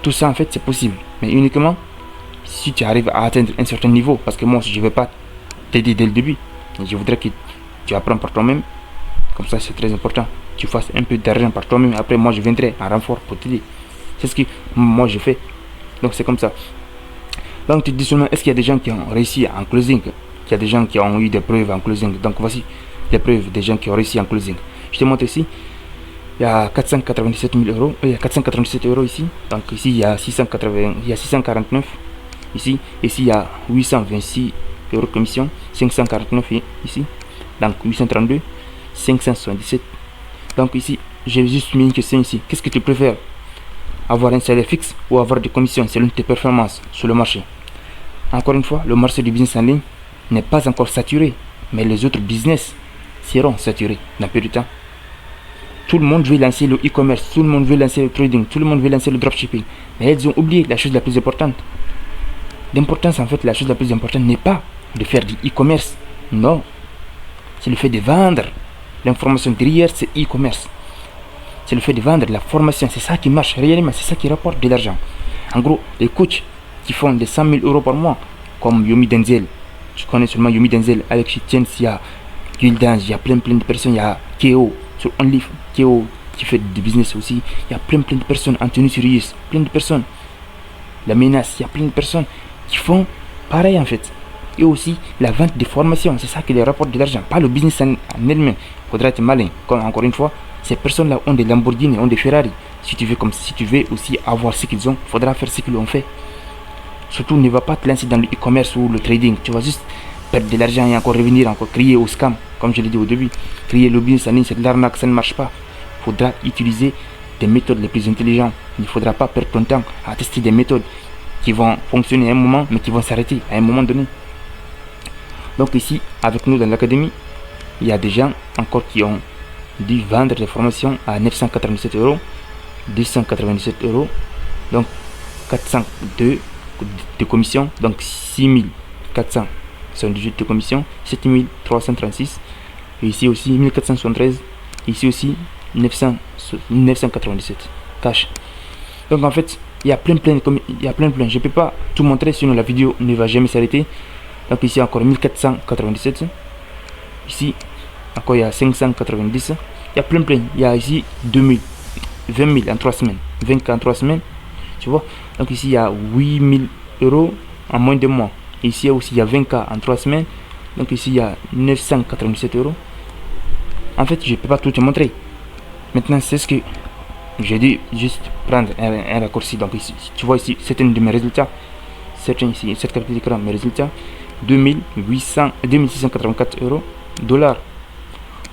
tout ça en fait, c'est possible. Mais uniquement si tu arrives à atteindre un certain niveau. Parce que moi, je ne vais pas t'aider dès le début. Je voudrais que tu apprennes par toi-même. Comme ça, c'est très important. Tu fasses un peu d'argent par toi-même. Après, moi, je viendrai en renfort pour t'aider. C'est ce que moi, je fais. Donc, c'est comme ça. Donc tu te dis seulement, est-ce qu'il y a des gens qui ont réussi en closing? Il y a des gens qui ont eu des preuves en closing. Donc voici des preuves des gens qui ont réussi en closing. Je te montre ici. Il y a 497 000 euros. Il y a 497 euros ici. Donc ici il y a 649. Ici il y a 826 euros de commission. 549 ici. Donc 832. 577. Donc ici, j'ai juste mis une question ici. Qu'est-ce que tu préfères? Avoir un salaire fixe ou avoir des commissions selon tes performances sur le marché? Encore une fois, le marché du business en ligne n'est pas encore saturé, mais les autres business seront saturés dans peu de temps. Tout le monde veut lancer le e-commerce, tout le monde veut lancer le trading, tout le monde veut lancer le dropshipping. Mais ils ont oublié la chose la plus importante. L'importance, en fait, la chose la plus importante n'est pas de faire du e-commerce. Non. C'est le fait de vendre. L'information derrière, c'est e-commerce. C'est le fait de vendre la formation. C'est ça qui marche réellement. C'est ça qui rapporte de l'argent. En gros, les coachs qui font des 100 000 euros par mois, comme Yomi Denzel. Je connais seulement Yomi Denzel. Avec Chitens, il y a Gildange, il y a plein de personnes. Il y a Keo sur OnlyFans. Keo qui fait du business aussi. Il y a plein de personnes. Anthony Sirius, plein de personnes. La menace, il y a plein de personnes qui font pareil en fait. Et aussi la vente des formations, c'est ça qui les rapporte de l'argent, pas le business en elle-même. Il faudra être malin. Comme encore une fois, ces personnes-là ont des Lamborghini, ont des Ferrari. Si tu veux aussi avoir ce qu'ils ont, il faudra faire ce qu'ils ont fait. Surtout, ne va pas te lancer dans le e-commerce ou le trading. Tu vas juste perdre de l'argent et encore revenir, encore crier au scam, comme je l'ai dit au début. Crier le business en ligne, c'est de l'arnaque, ça ne marche pas. Il faudra utiliser des méthodes les plus intelligentes. Il ne faudra pas perdre ton temps à tester des méthodes qui vont fonctionner à un moment, mais qui vont s'arrêter à un moment donné. Donc ici, avec nous dans l'académie, il y a des gens encore qui ont dû vendre des formations à 997 euros, 297 euros, donc 402 de commission, donc 6478 de commission, 7336, et ici aussi 1473, ici aussi 997 cash. Donc en fait, il y a plein. Je peux pas tout montrer, sinon la vidéo ne va jamais s'arrêter. Donc ici encore 1497. Ici encore il y a 590. Il y a plein. Il y a ici 2000, 20 000 en 3 semaines, 20K en 3 semaines. Tu vois. Donc ici il y a 8000 euros en moins de mois. Ici aussi il y a 20K en 3 semaines. Donc ici il y a 997 euros. En fait, je peux pas tout te montrer. Maintenant, c'est ce que j'ai dû juste prendre un raccourci. Donc ici, tu vois ici, certains de mes résultats. Certains ici, cette carte d'écran, mes résultats. 2684 euros. Dollars.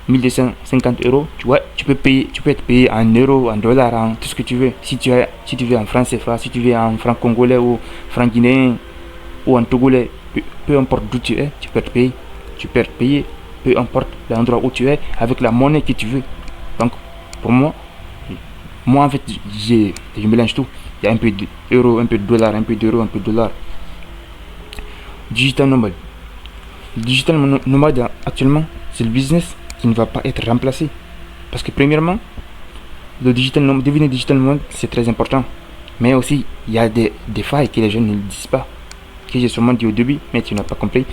1250 euros. Tu vois, tu peux être payé en euros, en dollars, en tout ce que tu veux. Si tu veux en franc CFA, si tu veux en franc congolais ou franc guinéen ou en togolais, peu importe d'où tu es, tu peux être payé. Tu peux être payé, peu importe l'endroit où tu es, avec la monnaie que tu veux. Donc, pour moi en fait, je mélange tout. Il y a un peu d'euros, un peu de dollars, un peu d'euros, un peu de dollars. Digital nomade. Digital nomade, actuellement, c'est le business qui ne va pas être remplacé. Parce que premièrement, le digital nomade, devenir digital nomade, c'est très important. Mais aussi, il y a des failles que les gens ne disent pas. Que j'ai sûrement dit au début, mais tu n'as pas compris.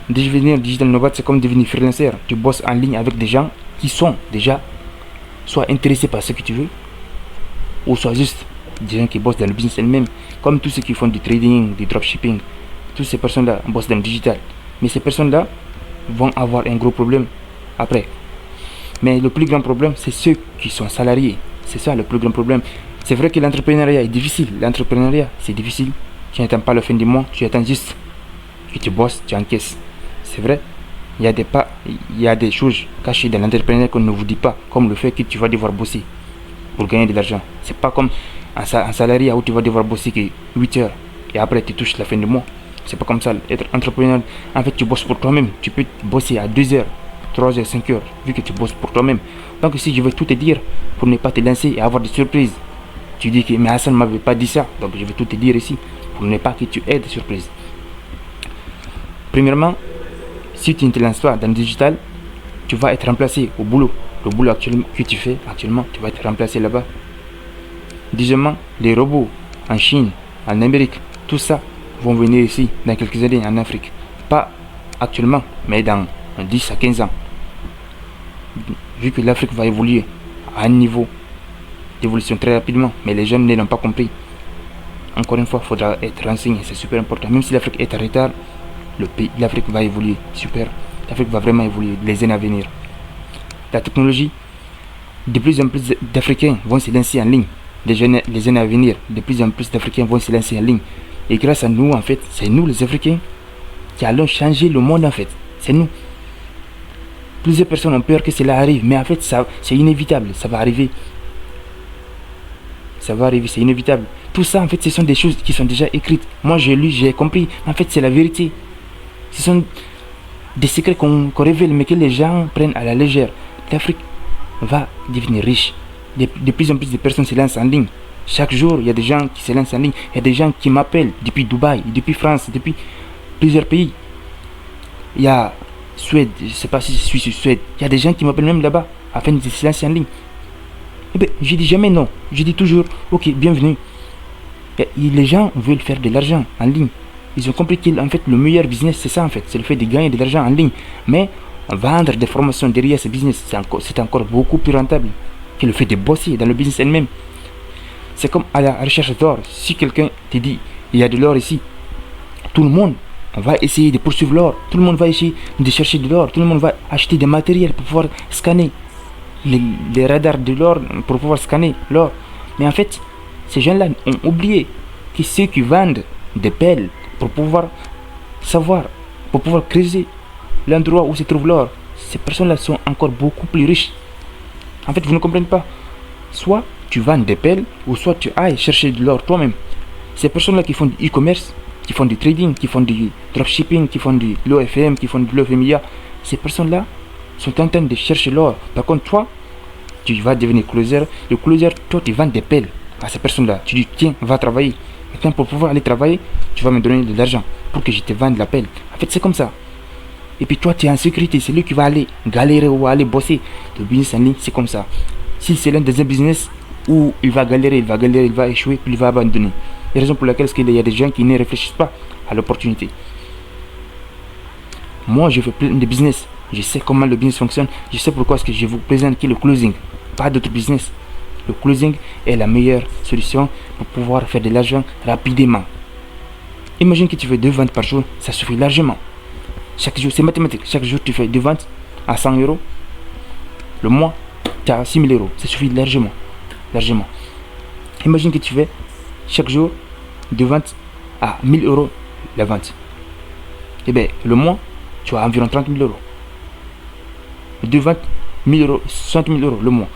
Devenir digital nomade, c'est comme devenir freelancer. Tu bosses en ligne avec des gens qui sont déjà soit intéressés par ce que tu veux, ou soit juste des gens qui bossent dans le business elle-même, comme tous ceux qui font du trading, du dropshipping. Toutes ces personnes-là bossent dans le digital. Mais ces personnes-là vont avoir un gros problème après. Mais le plus grand problème, c'est ceux qui sont salariés. C'est ça le plus grand problème. C'est vrai que l'entrepreneuriat est difficile. L'entrepreneuriat, c'est difficile. Tu n'attends pas la fin du mois, tu attends juste que tu bosses, tu encaisses. C'est vrai. Il y a des choses cachées dans l'entrepreneuriat qu'on ne vous dit pas, comme le fait que tu vas devoir bosser pour gagner de l'argent. C'est pas comme un salarié où tu vas devoir bosser que 8 heures et après tu touches la fin du mois. C'est pas comme ça. Être entrepreneur, en fait, tu bosses pour toi-même. Tu peux bosser à 2 heures, 3 heures, 5 heures, vu que tu bosses pour toi-même. Donc ici, je vais tout te dire pour ne pas te lancer et avoir des surprises. Tu dis que mais Hassan ne m'avait pas dit ça, donc je vais tout te dire ici pour ne pas que tu aies des surprises. Premièrement, si tu ne te lances pas dans le digital, tu vas être remplacé au boulot. Le boulot que tu fais actuellement, tu vas être remplacé là-bas. Deuxièmement, les robots en Chine, en Amérique, tout ça vont venir ici dans quelques années en Afrique. Pas actuellement, mais dans 10 à 15 ans. Vu que l'Afrique va évoluer à un niveau d'évolution très rapidement, mais les jeunes ne l'ont pas compris. Encore une fois, il faudra être renseigné, c'est super important. Même si l'Afrique est en retard, l'Afrique va évoluer, super. L'Afrique va vraiment évoluer les années à venir. La technologie, de plus en plus d'Africains vont se lancer en ligne. Les années à venir, de plus en plus d'Africains vont se lancer en ligne. Et grâce à nous, en fait, c'est nous les Africains qui allons changer le monde, en fait. C'est nous. Plusieurs personnes ont peur que cela arrive, mais en fait, c'est inévitable, ça va arriver. Ça va arriver, c'est inévitable. Tout ça, en fait, ce sont des choses qui sont déjà écrites. Moi, j'ai lu, j'ai compris. En fait, c'est la vérité. Ce sont des secrets qu'on révèle, mais que les gens prennent à la légère. L'Afrique va devenir riche. De plus en plus de personnes se lancent en ligne. Chaque jour, il y a des gens qui se lancent en ligne. Il y a des gens qui m'appellent depuis Dubaï, depuis France, depuis plusieurs pays. Il y a Suède, je ne sais pas si je suis sur Suède. Il y a des gens qui m'appellent même là-bas afin de se lancer en ligne. Eh bien, je dis jamais non. Je dis toujours, ok, bienvenue. Et les gens veulent faire de l'argent en ligne. Ils ont compris qu'en fait, le meilleur business, c'est ça en fait. C'est le fait de gagner de l'argent en ligne. Mais vendre des formations derrière ce business, c'est encore beaucoup plus rentable que le fait de bosser dans le business elle-même. C'est comme à la recherche d'or. Si quelqu'un te dit, il y a de l'or ici, tout le monde va essayer de poursuivre l'or. Tout le monde va essayer de chercher de l'or. Tout le monde va acheter des matériels pour pouvoir scanner les radars de l'or, pour pouvoir scanner l'or. Mais en fait, ces gens-là ont oublié que ceux qui vendent des pelles pour pouvoir savoir, pour pouvoir creuser l'endroit où se trouve l'or, ces personnes-là sont encore beaucoup plus riches. En fait, vous ne comprenez pas. Soit tu vends des pelles, ou soit tu ailles chercher de l'or toi-même. Ces personnes-là qui font du e-commerce, qui font du trading, qui font du dropshipping, qui font de l'OFM, qui font de l'OFMIA, ces personnes-là sont en train de chercher l'or. Par contre, toi, tu vas devenir closer. Le closer, toi, tu vends des pelles à ces personnes-là. Tu dis, tiens, va travailler. Maintenant, pour pouvoir aller travailler, tu vas me donner de l'argent pour que je te vende la pelle. En fait, c'est comme ça. Et puis toi, tu es en sécurité. C'est lui qui va aller galérer ou aller bosser. Le business en ligne, c'est comme ça. S'il se lance dans un business où il va galérer, il va échouer, puis il va abandonner. La raison pour laquelle il y a des gens qui ne réfléchissent pas à l'opportunité. Moi, je fais plein de business. Je sais comment le business fonctionne. Je sais pourquoi est-ce que je vous présente le closing. Pas d'autre business. Le closing est la meilleure solution pour pouvoir faire de l'argent rapidement. Imagine que tu fais 2 ventes par jour, ça suffit largement. Chaque jour, c'est mathématique. Chaque jour, tu fais 2 ventes à 100 euros. Le mois, tu as 6 000 euros. Ça suffit largement. Largement. Imagine que tu fais chaque jour 2 ventes à 1000 euros la vente. Et bien, le mois, tu as environ 30 000 euros. 2 ventes, 1000 euros, 60 000 euros le mois.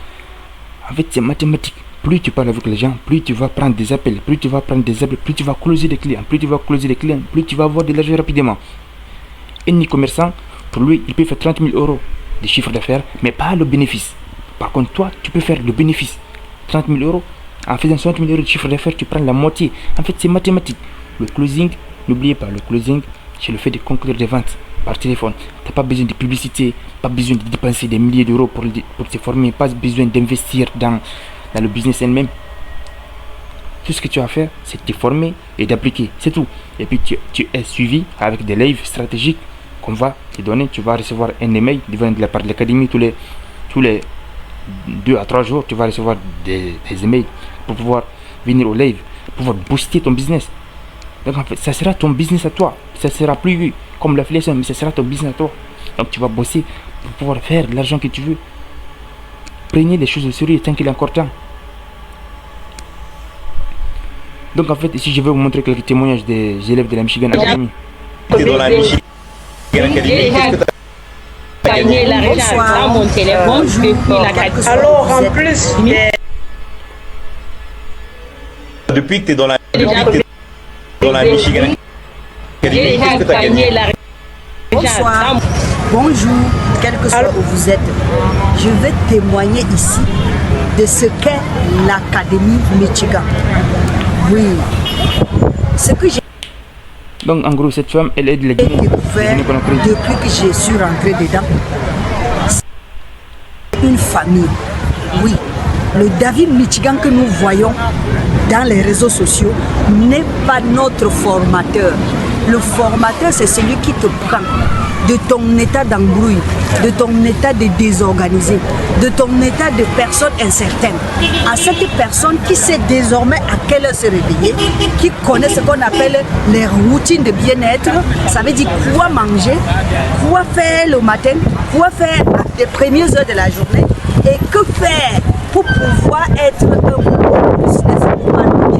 En fait, c'est mathématique. Plus tu parles avec les gens, plus tu vas prendre des appels, plus tu vas closer des clients, plus tu vas avoir de l'argent rapidement. Un e-commerçant, pour lui, il peut faire 30 000 euros de chiffre d'affaires, mais pas le bénéfice. Par contre, toi, tu peux faire le bénéfice. 30 000 euros, en faisant 60 000 euros de chiffre d'affaires, tu prends la moitié. En fait, c'est mathématique. Le closing, n'oubliez pas, le closing, c'est le fait de conclure des ventes par téléphone. Tu n'as pas besoin de publicité, pas besoin de dépenser des milliers d'euros pour te former, pas besoin d'investir dans le business elle-même. Tout ce que tu as à faire, c'est de te former et d'appliquer, c'est tout. Et puis tu es suivi avec des lives stratégiques qu'on va te donner. Tu vas recevoir un email de la part de l'académie tous les 2 à 3 jours. Tu vas recevoir des emails pour pouvoir venir au live, pour pouvoir booster ton business. Donc en fait, ça sera ton business à toi. Ça sera plus comme l'affiliation, mais ça sera ton business à toi. Donc tu vas bosser pour pouvoir faire de l'argent que tu veux. Prenez les choses au sérieux tant qu'il est encore temps. Donc en fait, ici je vais vous montrer quelques témoignages des élèves de la Michigan Academy. Dans la Michigan Academy, qu'est-ce que tu as gagné l'argent dans mon téléphone depuis l'académie? Alors en plus, depuis que tu es dans la Michigan Academy, qu'est-ce que tu as gagné l'argent? Bonsoir, bonjour, quel que soit où vous êtes. Je vais témoigner ici de ce qu'est l'Académie Michigan. Oui, ce que j'ai Donc en gros, cette femme, elle aide les découvert depuis que je suis rentré dedans. C'est une famille, oui. Le David Michigan que nous voyons dans les réseaux sociaux n'est pas notre formateur. Le formateur, c'est celui qui te prend de ton état d'embrouille, de ton état de désorganisé, de ton état de personne incertaine. À cette personne qui sait désormais à quelle heure se réveiller, qui connaît ce qu'on appelle les routines de bien-être, ça veut dire quoi manger, quoi faire le matin, quoi faire à les premières heures de la journée et que faire pour pouvoir être un bon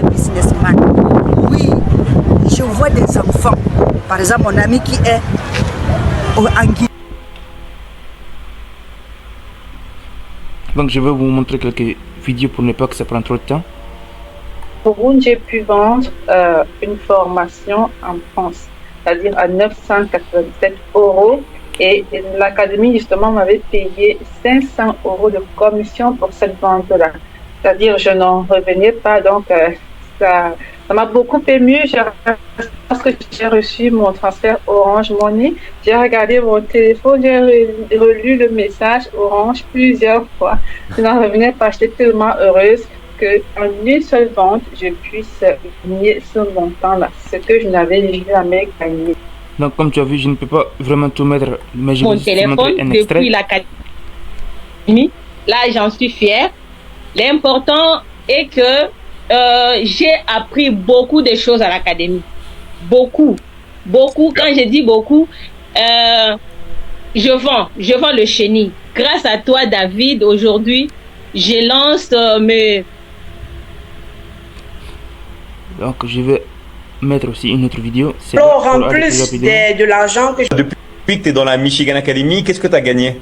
businessman. Oui, je vois des enfants, par exemple mon ami qui est en Guinée. Donc je vais vous montrer quelques vidéos pour ne pas que ça prenne trop de temps. Pour où j'ai pu vendre une formation en France, c'est-à-dire à 987 euros. Et l'académie, justement, m'avait payé 500 euros de commission pour cette vente-là. C'est-à-dire, je n'en revenais pas. Donc, ça m'a beaucoup ému. Lorsque j'ai reçu mon transfert Orange Money, j'ai regardé mon téléphone, j'ai relu le message Orange plusieurs fois. Je n'en revenais pas. J'étais tellement heureuse qu'en une seule vente, je puisse gagner ce montant-là. Ce que je n'avais jamais gagné. Donc comme tu as vu, je ne peux pas vraiment tout mettre, mais je Mon vais juste te montrer téléphone un extrait. depuis l'académie. Là, j'en suis fière. L'important est que j'ai appris beaucoup de choses à l'académie. Beaucoup. Beaucoup. Quand je dis beaucoup, je vends le chenille. Grâce à toi, David, aujourd'hui, je lance mes... Donc je vais mettre aussi une autre vidéo. Alors, en plus de l'argent que Depuis que tu es dans la Michigan Academy, qu'est-ce que tu as gagné?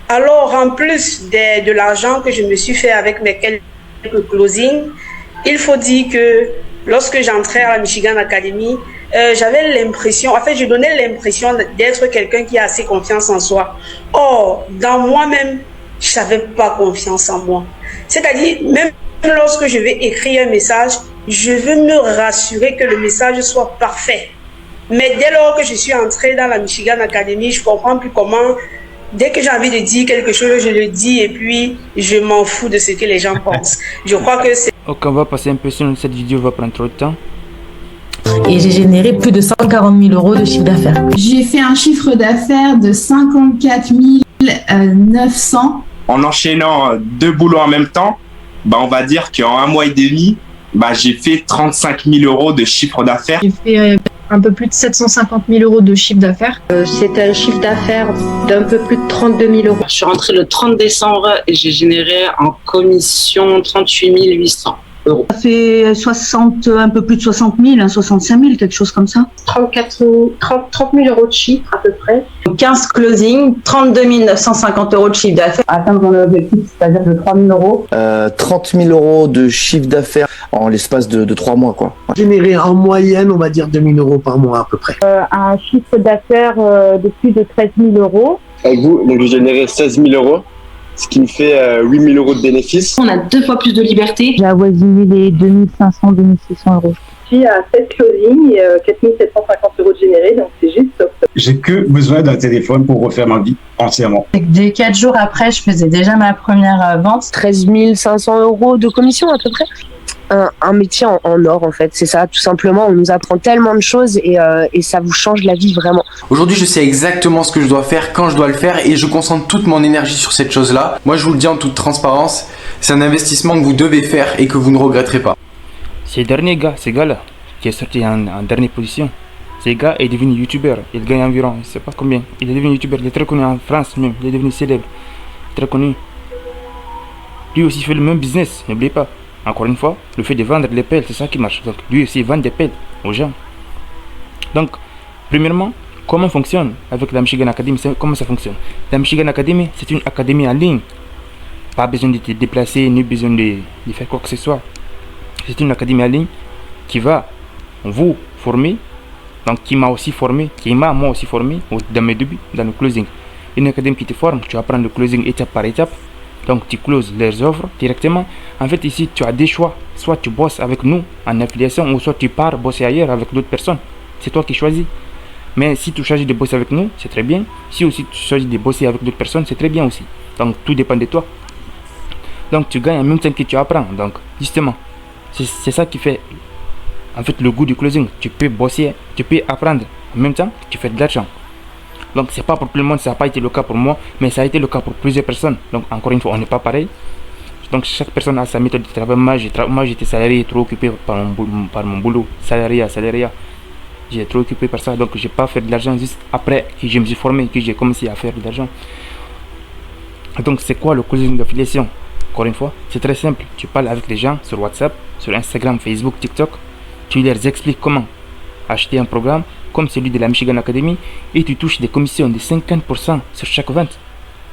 Alors, en plus de l'argent que je me suis fait avec mes quelques closings, il faut dire que lorsque j'entrais à la Michigan Academy, j'avais l'impression, en fait, je donnais l'impression d'être quelqu'un qui a assez confiance en soi. Or, dans moi-même, je n'avais pas confiance en moi. C'est-à-dire, même lorsque je vais écrire un message, je veux me rassurer que le message soit parfait. Mais dès lors que je suis entrée dans la Michigan Academy, je ne comprends plus comment, dès que j'ai envie de dire quelque chose, je le dis et puis je m'en fous de ce que les gens pensent. Je crois que c'est... Ok, on va passer un peu sur cette vidéo, va prendre trop de temps. Et j'ai généré plus de 140 000 euros de chiffre d'affaires. J'ai fait un chiffre d'affaires de 54 900. En enchaînant 2 boulots en même temps, on va dire qu'en 1 mois et demi, j'ai fait 35 000 euros de chiffre d'affaires. J'ai fait un peu plus de 750 000 euros de chiffre d'affaires. C'est un chiffre d'affaires d'un peu plus de 32 000 euros. Je suis rentrée le 30 décembre et j'ai généré en commission 38 800 euros. Ça fait un peu plus de 60 000, 65 000, quelque chose comme ça. 30 000 euros de chiffre à peu près. 15 closings, 32 950 euros de chiffre d'affaires. Atteindre mon objectif, c'est-à-dire de 3 000 euros. 30 000 euros de chiffre d'affaires en l'espace de 3 mois, quoi. Générer en moyenne, on va dire 2 000 euros par mois à peu près. Un chiffre d'affaires de plus de 13 000 euros. Avec vous, donc j'ai généré 16 000 euros. Ce qui me fait 8 000 euros de bénéfices. On a 2 fois plus de liberté. J'ai avoisiné les 2500, 2600 euros. Je suis à 7 closing et 4 750 euros de générés, donc c'est juste top. J'ai que besoin d'un téléphone pour refaire ma vie entièrement. Dès 4 jours après, je faisais déjà ma première vente. 13 500 euros de commission à peu près. Un métier en or en fait, c'est ça tout simplement. On nous apprend tellement de choses et ça vous change la vie vraiment. Aujourd'hui je sais exactement ce que je dois faire, quand je dois le faire et je concentre toute mon énergie sur cette chose là. Moi je vous le dis en toute transparence, c'est un investissement que vous devez faire et que vous ne regretterez pas. Ce dernier gars, ce gars là, qui est sorti en dernière position, ce gars est devenu youtubeur, il gagne environ, je sais pas combien, il est devenu youtubeur, il est très connu en France même, il est devenu célèbre, très connu. Lui aussi fait le même business, n'oubliez pas. Encore une fois, le fait de vendre les pelles, c'est ça qui marche. Donc lui aussi vend des pelles aux gens. Donc, premièrement, comment fonctionne avec la Michigan Academy? Comment ça fonctionne? La Michigan Academy, c'est une académie en ligne. Pas besoin de te déplacer, ni besoin de faire quoi que ce soit. C'est une académie en ligne qui va vous former, donc qui m'a aussi formé, moi aussi formé dans mes débuts, dans le closing. Une académie qui te forme, tu apprends le closing étape par étape. Donc tu closes leurs offres directement. En fait ici tu as des choix. Soit tu bosses avec nous en affiliation ou soit tu pars bosser ailleurs avec d'autres personnes. C'est toi qui choisis. Mais si tu choisis de bosser avec nous, c'est très bien. Si aussi tu choisis de bosser avec d'autres personnes, c'est très bien aussi. Donc tout dépend de toi. Donc tu gagnes en même temps que tu apprends. Donc justement, c'est ça qui fait en fait le goût du closing. Tu peux bosser, tu peux apprendre en même temps, tu fais de l'argent. Donc c'est pas pour tout le monde, ça n'a pas été le cas pour moi, mais ça a été le cas pour plusieurs personnes. Donc encore une fois, on n'est pas pareil. Donc chaque personne a sa méthode de travail. Moi j'étais salarié, trop occupé par mon boulot, salariat. J'ai trop occupé par ça, donc j'ai pas fait de l'argent juste après que je me suis formé, que j'ai commencé à faire de l'argent. Donc c'est quoi le closing d'affiliation? Encore une fois, c'est très simple. Tu parles avec les gens sur WhatsApp, sur Instagram, Facebook, TikTok. Tu leur expliques comment acheter un programme comme celui de la Michigan Academy et tu touches des commissions de 50% sur chaque vente.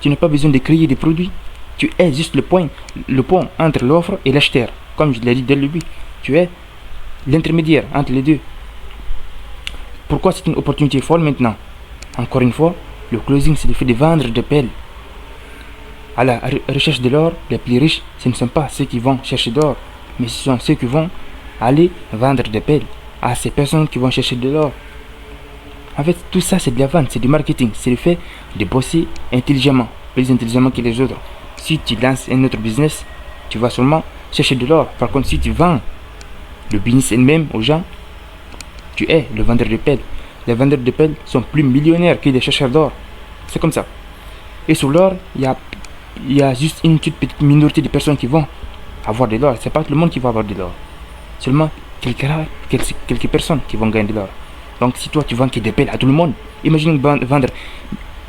Tu n'as pas besoin de créer des produits. Tu es juste le pont entre l'offre et l'acheteur. Comme je l'ai dit dès le début, tu es l'intermédiaire entre les deux. Pourquoi c'est une opportunité folle maintenant? Encore une fois, le closing, c'est le fait de vendre des pelles. À la recherche de l'or, les plus riches, ce ne sont pas ceux qui vont chercher d'or, mais ce sont ceux qui vont aller vendre des pelles à ces personnes qui vont chercher de l'or. En fait, tout ça, c'est de la vente, c'est du marketing, c'est le fait de bosser intelligemment, plus intelligemment que les autres. Si tu lances un autre business, tu vas seulement chercher de l'or. Par contre, si tu vends le business elle-même aux gens, tu es le vendeur de pelles. Les vendeurs de pelles sont plus millionnaires que les chercheurs d'or. C'est comme ça. Et sur l'or, il y a juste une toute petite minorité de personnes qui vont avoir de l'or. C'est pas tout le monde qui va avoir de l'or. Seulement quelques personnes qui vont gagner de l'or. Donc si toi tu vends que des pelles à tout le monde, imagine vendre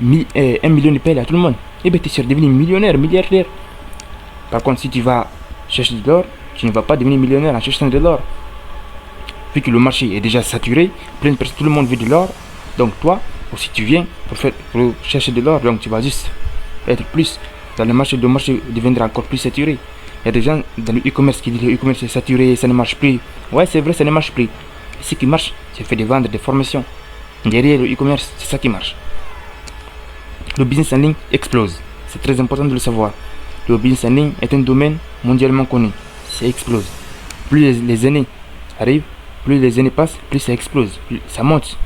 1 million de pelles à tout le monde. Et bien tu seras devenu millionnaire, milliardaire. Par contre, si tu vas chercher de l'or, tu ne vas pas devenir millionnaire en cherchant de l'or. Vu que le marché est déjà saturé, tout le monde veut de l'or. Donc toi, aussi tu viens pour chercher de l'or, donc tu vas juste être plus dans le marché deviendra encore plus saturé. Il y a des gens dans le e-commerce qui disent que le e-commerce est saturé, ça ne marche plus. Ouais, c'est vrai, ça ne marche plus. Ce qui marche, c'est fait de vendre des formations. Derrière le e-commerce, c'est ça qui marche. Le business en ligne explose. C'est très important de le savoir. Le business en ligne est un domaine mondialement connu. Ça explose. Plus les années arrivent, plus les années passent, plus ça explose, plus ça monte.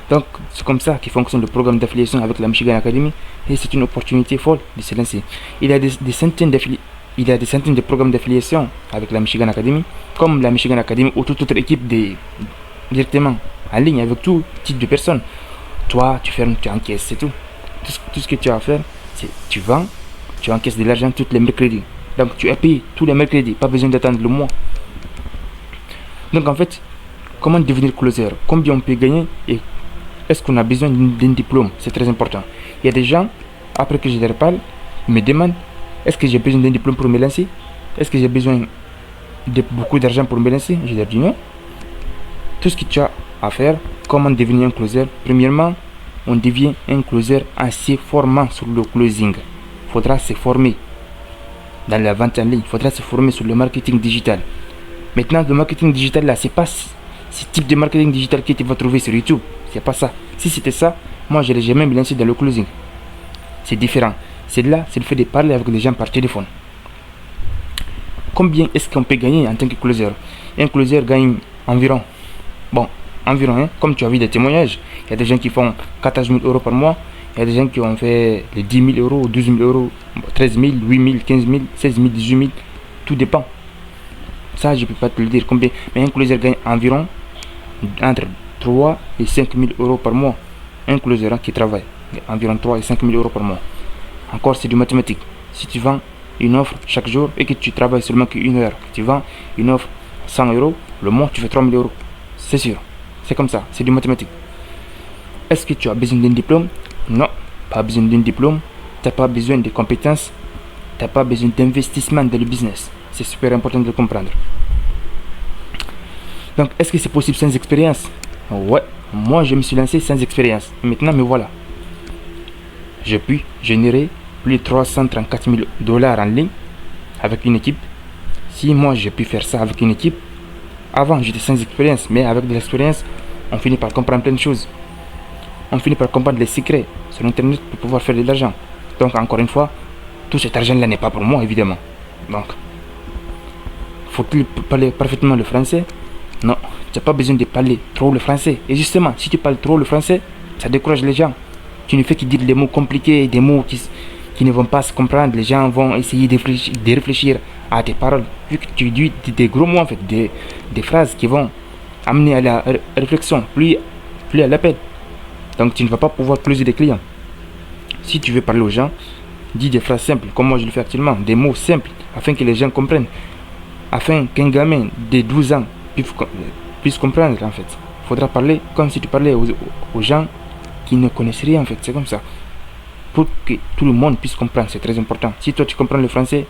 Donc, c'est comme ça qui fonctionne le programme d'affiliation avec la Michigan Academy. Et c'est une opportunité folle de se lancer. Il y a des centaines de programmes d'affiliation avec la Michigan Academy, comme la Michigan Academy ou toute autre équipe directement en ligne avec tout type de personnes. Toi, tu fermes, tu encaisses, c'est tout. Tout ce que tu as à faire, c'est tu vends, tu encaisses de l'argent tous les mercredis. Donc, tu es payé tous les mercredis, pas besoin d'attendre le mois. Donc, en fait, comment devenir closer? Combien on peut gagner et est-ce qu'on a besoin d'un diplôme? C'est très important. Il y a des gens, après que je leur parle, me demandent est-ce que j'ai besoin d'un diplôme pour me lancer? Est-ce que j'ai besoin de beaucoup d'argent pour me lancer? Je leur dis non. Tout ce que tu as à faire, comment devenir un closer? Premièrement, on devient un closer en se formant sur le closing. Il faudra se former dans la vente en ligne. Il faudra se former sur le marketing digital. Maintenant, le marketing digital là, c'est pas ce type de marketing digital que tu vas trouver sur YouTube. C'est pas ça. Si c'était ça, moi je n'ai jamais me lancé dans le closing. C'est différent. C'est là, c'est le fait de parler avec les gens par téléphone. Combien est-ce qu'on peut gagner en tant que closer? Un closer gagne environ, comme tu as vu des témoignages, il y a des gens qui font 14 000 euros par mois, il y a des gens qui ont fait les 10 000 euros, 12 000 euros, 13 000, 8 000, 15 000, 16 000, 18 000, tout dépend. Ça, je ne peux pas te le dire combien, mais un closer gagne environ entre 3 et 5 000 euros par mois. Un closer qui travaille, environ 3 et 5 000 euros par mois. Encore, c'est du mathématique. Si tu vends une offre chaque jour et que tu travailles seulement qu'une heure, que tu vends une offre 100 euros, le mois, tu fais 3 000 euros. C'est sûr. C'est comme ça. C'est du mathématique. Est-ce que tu as besoin d'un diplôme? Non, pas besoin d'un diplôme. Tu n'as pas besoin de compétences. Tu n'as pas besoin d'investissement dans le business. C'est super important de le comprendre. Donc, est-ce que c'est possible sans expérience? Ouais, moi je me suis lancé sans expérience. Maintenant, me voilà. J'ai pu générer plus de 334 000 $ en ligne avec une équipe. Si moi j'ai pu faire ça avec une équipe, avant j'étais sans expérience, mais avec de l'expérience, on finit par comprendre plein de choses. On finit par comprendre les secrets sur Internet pour pouvoir faire de l'argent. Donc, encore une fois, tout cet argent-là n'est pas pour moi, évidemment. Donc, faut-il parler parfaitement le français? Non, tu n'as pas besoin de parler trop le français. Et justement, si tu parles trop le français, ça décourage les gens. Tu ne fais que dire des mots compliqués, des mots qui ne vont pas se comprendre. Les gens vont essayer de réfléchir à tes paroles. Vu que tu dis des gros mots, en fait, des phrases qui vont amener à la réflexion, plus à l'appel. Donc, tu ne vas pas pouvoir closer des clients. Si tu veux parler aux gens, dis des phrases simples, comme moi je le fais actuellement, des mots simples, afin que les gens comprennent. Afin qu'un gamin de 12 ans puisse comprendre, en fait. Il faudra parler comme si tu parlais aux gens qui ne connaissent rien, en fait. C'est comme ça. Pour que tout le monde puisse comprendre, c'est très important. Si toi tu comprends le français,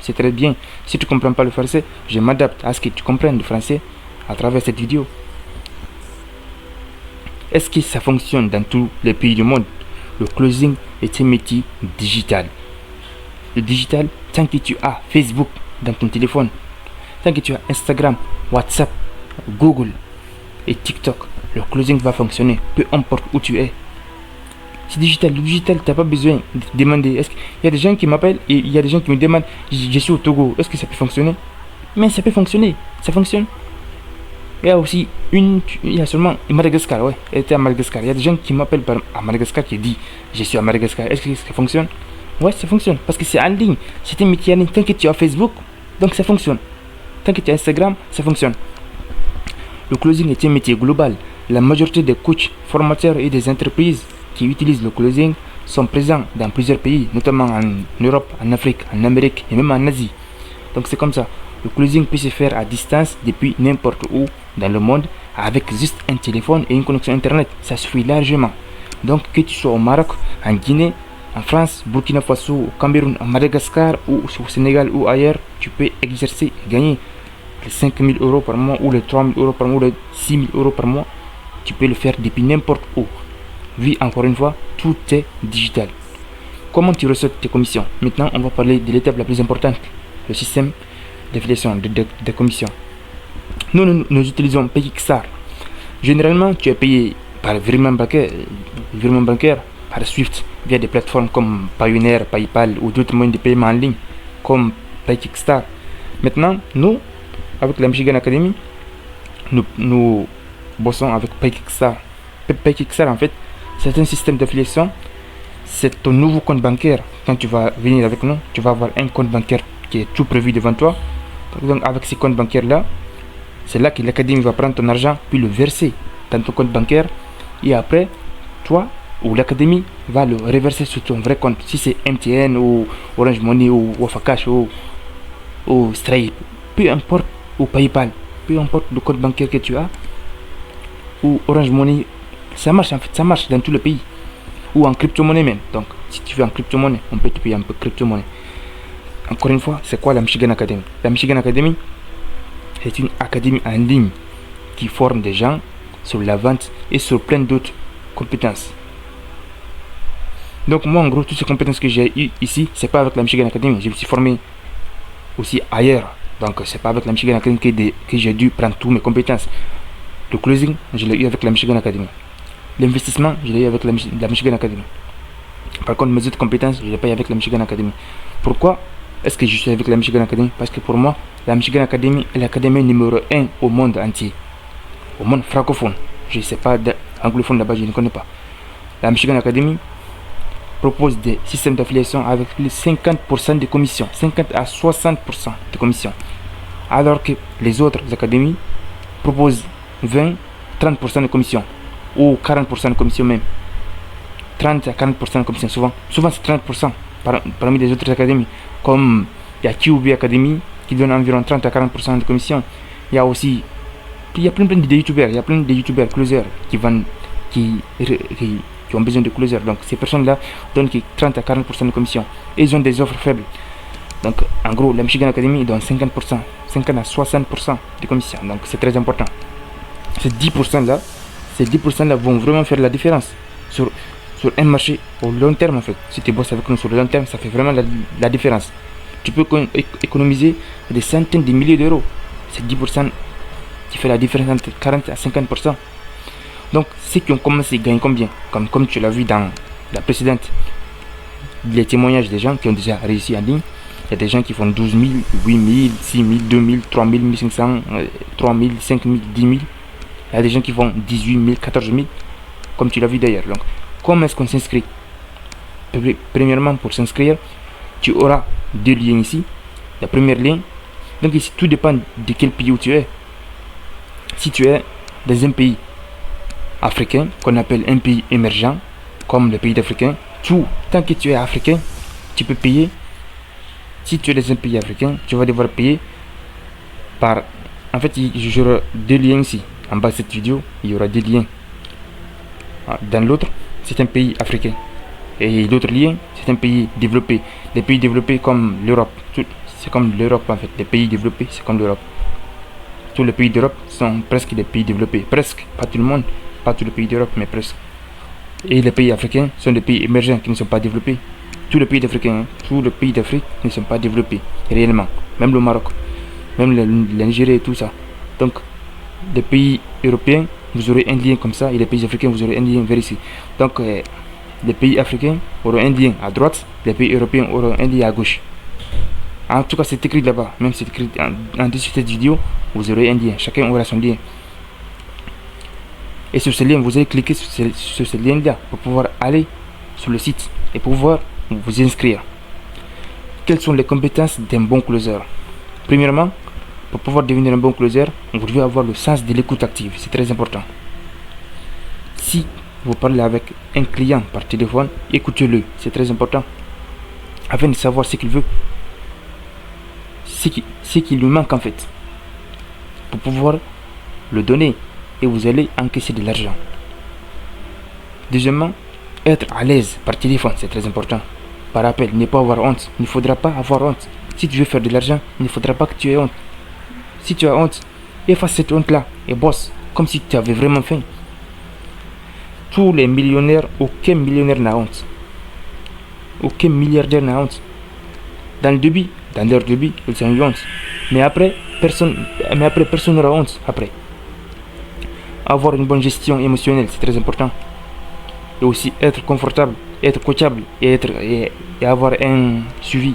c'est très bien. Si tu ne comprends pas le français, je m'adapte à ce que tu comprennes le français à travers cette vidéo. Est-ce que ça fonctionne dans tous les pays du monde? le closing est un métier digital. Le digital, tant que tu as Facebook dans ton téléphone, tant que tu as Instagram, WhatsApp, Google et TikTok, le closing va fonctionner, peu importe où tu es. C'est digital. Le digital, tu n'as pas besoin de demander. Il y a des gens qui m'appellent et il y a des gens qui me demandent, je suis au Togo, est-ce que ça peut fonctionner? Mais ça peut fonctionner, ça fonctionne. Il y a aussi il y a seulement Madagascar, ouais, elle était à Madagascar. Il y a des gens qui m'appellent à Madagascar qui disent, je suis à Madagascar, est-ce que ça fonctionne? Ouais, ça fonctionne, parce que c'est en ligne, c'est un métier en ligne. Tant que tu as Facebook, donc ça fonctionne. Tant que tu as Instagram, ça fonctionne. Le closing est un métier global. La majorité des coachs, formateurs et des entreprises qui utilisent le closing sont présents dans plusieurs pays, notamment en Europe, en Afrique, en Amérique et même en Asie. Donc c'est comme ça. Le closing peut se faire à distance depuis n'importe où dans le monde avec juste un téléphone et une connexion internet. Ça suffit largement. Donc que tu sois au Maroc, en Guinée, en France, Burkina Faso, au Cameroun, à Madagascar ou au Sénégal ou ailleurs, tu peux exercer et gagner les 5 000 € par mois ou les 3 000 € par mois ou les 6 000 € par mois. Tu peux le faire depuis n'importe où. Oui, encore une fois, tout est digital. Comment tu reçois tes commissions? Maintenant, on va parler de l'étape la plus importante, le système d'affiliation de commissions. Nous utilisons PayXar. Généralement, tu es payé par virement bancaire, par Swift, via des plateformes comme Payoneer, PayPal ou d'autres moyens de paiement en ligne, comme PayXar. Maintenant, nous, avec la Michigan Academy, nous bossons avec PayXar. PayXar, en fait, c'est un système d'affiliation. C'est ton nouveau compte bancaire. Quand tu vas venir avec nous, tu vas avoir un compte bancaire qui est tout prévu devant toi. Donc avec ce compte bancaire là, c'est là que l'académie va prendre ton argent puis le verser dans ton compte bancaire, et après toi ou l'académie va le reverser sur ton vrai compte. Si c'est MTN ou Orange Money ou Wafakash ou Stripe, peu importe, ou PayPal, peu importe le compte bancaire que tu as, ou Orange Money, ça marche en fait, ça marche dans tout le pays, ou en crypto-monnaie même. Donc si tu veux en crypto-monnaie, on peut te payer un peu crypto-monnaie. Encore une fois, c'est quoi la Michigan Academy? La Michigan Academy, c'est une académie en ligne qui forme des gens sur la vente et sur plein d'autres compétences. Donc moi, en gros, toutes ces compétences que j'ai eues ici, c'est pas avec la Michigan Academy. Je me suis formé aussi ailleurs. Donc c'est pas avec la Michigan Academy que j'ai dû prendre toutes mes compétences. Le closing, je l'ai eu avec la Michigan Academy. L'investissement, je l'ai eu avec la Michigan Academy. Par contre, mes autres compétences, je l'ai pas eu avec la Michigan Academy. Pourquoi est-ce que je suis avec la Michigan Academy? Parce que pour moi, la Michigan Academy est l'académie numéro 1 au monde entier. Au monde francophone. Je ne sais pas, anglophone là-bas, je ne connais pas. La Michigan Academy propose des systèmes d'affiliation avec les 50% de commissions. 50 à 60% de commissions. Alors que les autres académies proposent 20-30% de commissions. Ou 40% de commissions même. 30 à 40% de commissions. Souvent c'est 30% parmi les autres académies. Comme il y a QB Academy qui donne environ 30 à 40% de commission. Il y a aussi, il y a plein de youtubeurs, il y a plein de youtubeurs closers qui vendent, qui ont besoin de closers. Donc ces personnes-là donnent 30 à 40% de commission. Et ils ont des offres faibles. Donc en gros, la Michigan Academy donne 50%, 50 à 60% de commission. Donc c'est très important. Ces 10% là vont vraiment faire la différence sur un marché au long terme en fait. Si tu bosses avec nous sur le long terme, ça fait vraiment la différence. Tu peux économiser des centaines de milliers d'euros. C'est 10% qui fait la différence entre 40 à 50%. Donc ceux qui ont commencé gagnent combien? Comme tu l'as vu dans la précédente, les témoignages des gens qui ont déjà réussi en ligne. Il y a des gens qui font 12 000, 8 000, 6 000, 2 000, 3 000, 1 500, 3 000, 5 000, 10 000. Il y a des gens qui font 18 000, 14 000, comme tu l'as vu d'ailleurs. Donc comment est-ce qu'on s'inscrit? Premièrement, pour s'inscrire, tu auras deux liens ici. La première lien, donc ici, tout dépend de quel pays où tu es. Si tu es dans un pays africain, qu'on appelle un pays émergent, comme le pays d'Africain, tant que tu es africain, tu peux payer. Si tu es dans un pays africain, tu vas devoir payer par... En fait, j'aurai deux liens ici. En bas de cette vidéo, il y aura deux liens. Dans l'autre, c'est un pays africain. Et l'autre lien, c'est un pays développé. Les pays développés comme l'Europe. C'est comme l'Europe en fait. Les pays développés, c'est comme l'Europe. Tous les pays d'Europe sont presque des pays développés. Presque. Pas tout le monde. Pas tous les pays d'Europe, mais presque. Et les pays africains sont des pays émergents qui ne sont pas développés. Tous les pays africains, tous les pays d'Afrique ne sont pas développés réellement. Même le Maroc, même la Nigeria et tout ça. Donc, les pays européens, vous aurez un lien comme ça, et les pays africains, vous aurez un lien vers ici. Donc, les pays africains auront un lien à droite, les pays européens auront un lien à gauche. En tout cas, c'est écrit là-bas, même c'est écrit en dessous de cette vidéo, vous aurez un lien, chacun aura son lien. Et sur ce lien, vous allez cliquer sur ce lien-là pour pouvoir aller sur le site et pouvoir vous inscrire. Quelles sont les compétences d'un bon closer? Premièrement, pour pouvoir devenir un bon closer, vous devez avoir le sens de l'écoute active, c'est très important. Si vous parlez avec un client par téléphone, écoutez-le, c'est très important, afin de savoir ce qu'il veut, ce qui lui manque en fait, pour pouvoir le donner, et vous allez encaisser de l'argent. Deuxièmement, être à l'aise par téléphone, c'est très important. Par appel, ne pas avoir honte, il ne faudra pas avoir honte. Si tu veux faire de l'argent, il ne faudra pas que tu aies honte. Si tu as honte, efface cette honte-là et bosse, comme si tu avais vraiment faim. Tous les millionnaires, aucun millionnaire n'a honte. Aucun milliardaire n'a honte. Dans leur début, ils ont eu honte. Mais après, personne n'aura honte après. Avoir une bonne gestion émotionnelle, c'est très important. Et aussi être confortable, être coachable et avoir un suivi.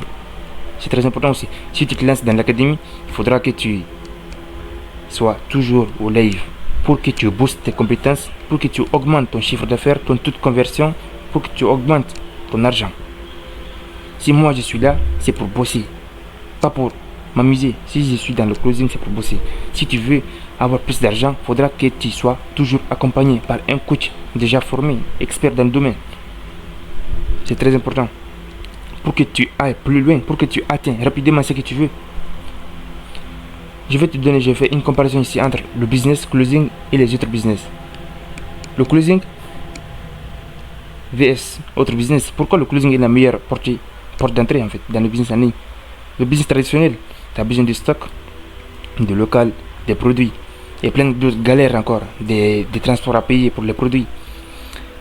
C'est très important aussi. Si tu te lances dans l'académie, il faudra que tu sois toujours au live pour que tu boostes tes compétences, pour que tu augmentes ton chiffre d'affaires, ton taux de conversion, pour que tu augmentes ton argent. Si moi je suis là, c'est pour bosser, pas pour m'amuser. Si je suis dans le closing, c'est pour bosser. Si tu veux avoir plus d'argent, il faudra que tu sois toujours accompagné par un coach déjà formé, expert dans le domaine. C'est très important. Pour que tu ailles plus loin, pour que tu atteignes rapidement ce que tu veux. Je fais une comparaison ici entre le business closing et les autres business. Le closing vs autre business. Pourquoi le closing est la meilleure porte d'entrée en fait dans le business en ligne? Le business traditionnel, tu as besoin de stock, de local, des produits et plein d'autres galères encore, des transports à payer pour les produits.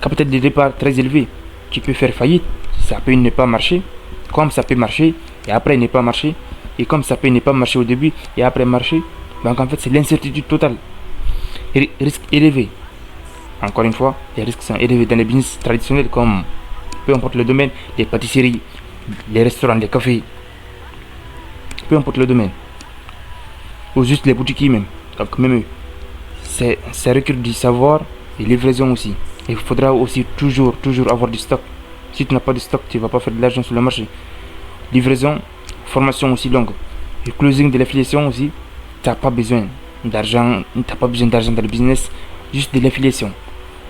Capital de départ très élevé, tu peux faire faillite, ça peut ne pas marcher, comme ça peut marcher et après ne pas marcher, et comme ça peut ne pas marcher au début et après marcher. Donc en fait c'est l'incertitude totale. Risque élevé. Encore une fois, les risques sont élevés dans les business traditionnels comme peu importe le domaine, les pâtisseries, les restaurants, les cafés, peu importe le domaine, ou juste les boutiques même. Donc même eux, ça requiert du savoir et livraison aussi. Et il faudra aussi toujours avoir du stock. Si tu n'as pas de stock, tu ne vas pas faire de l'argent sur le marché. Livraison, formation aussi longue. Le closing de l'affiliation aussi, tu n'as pas besoin d'argent, dans le business, juste de l'affiliation.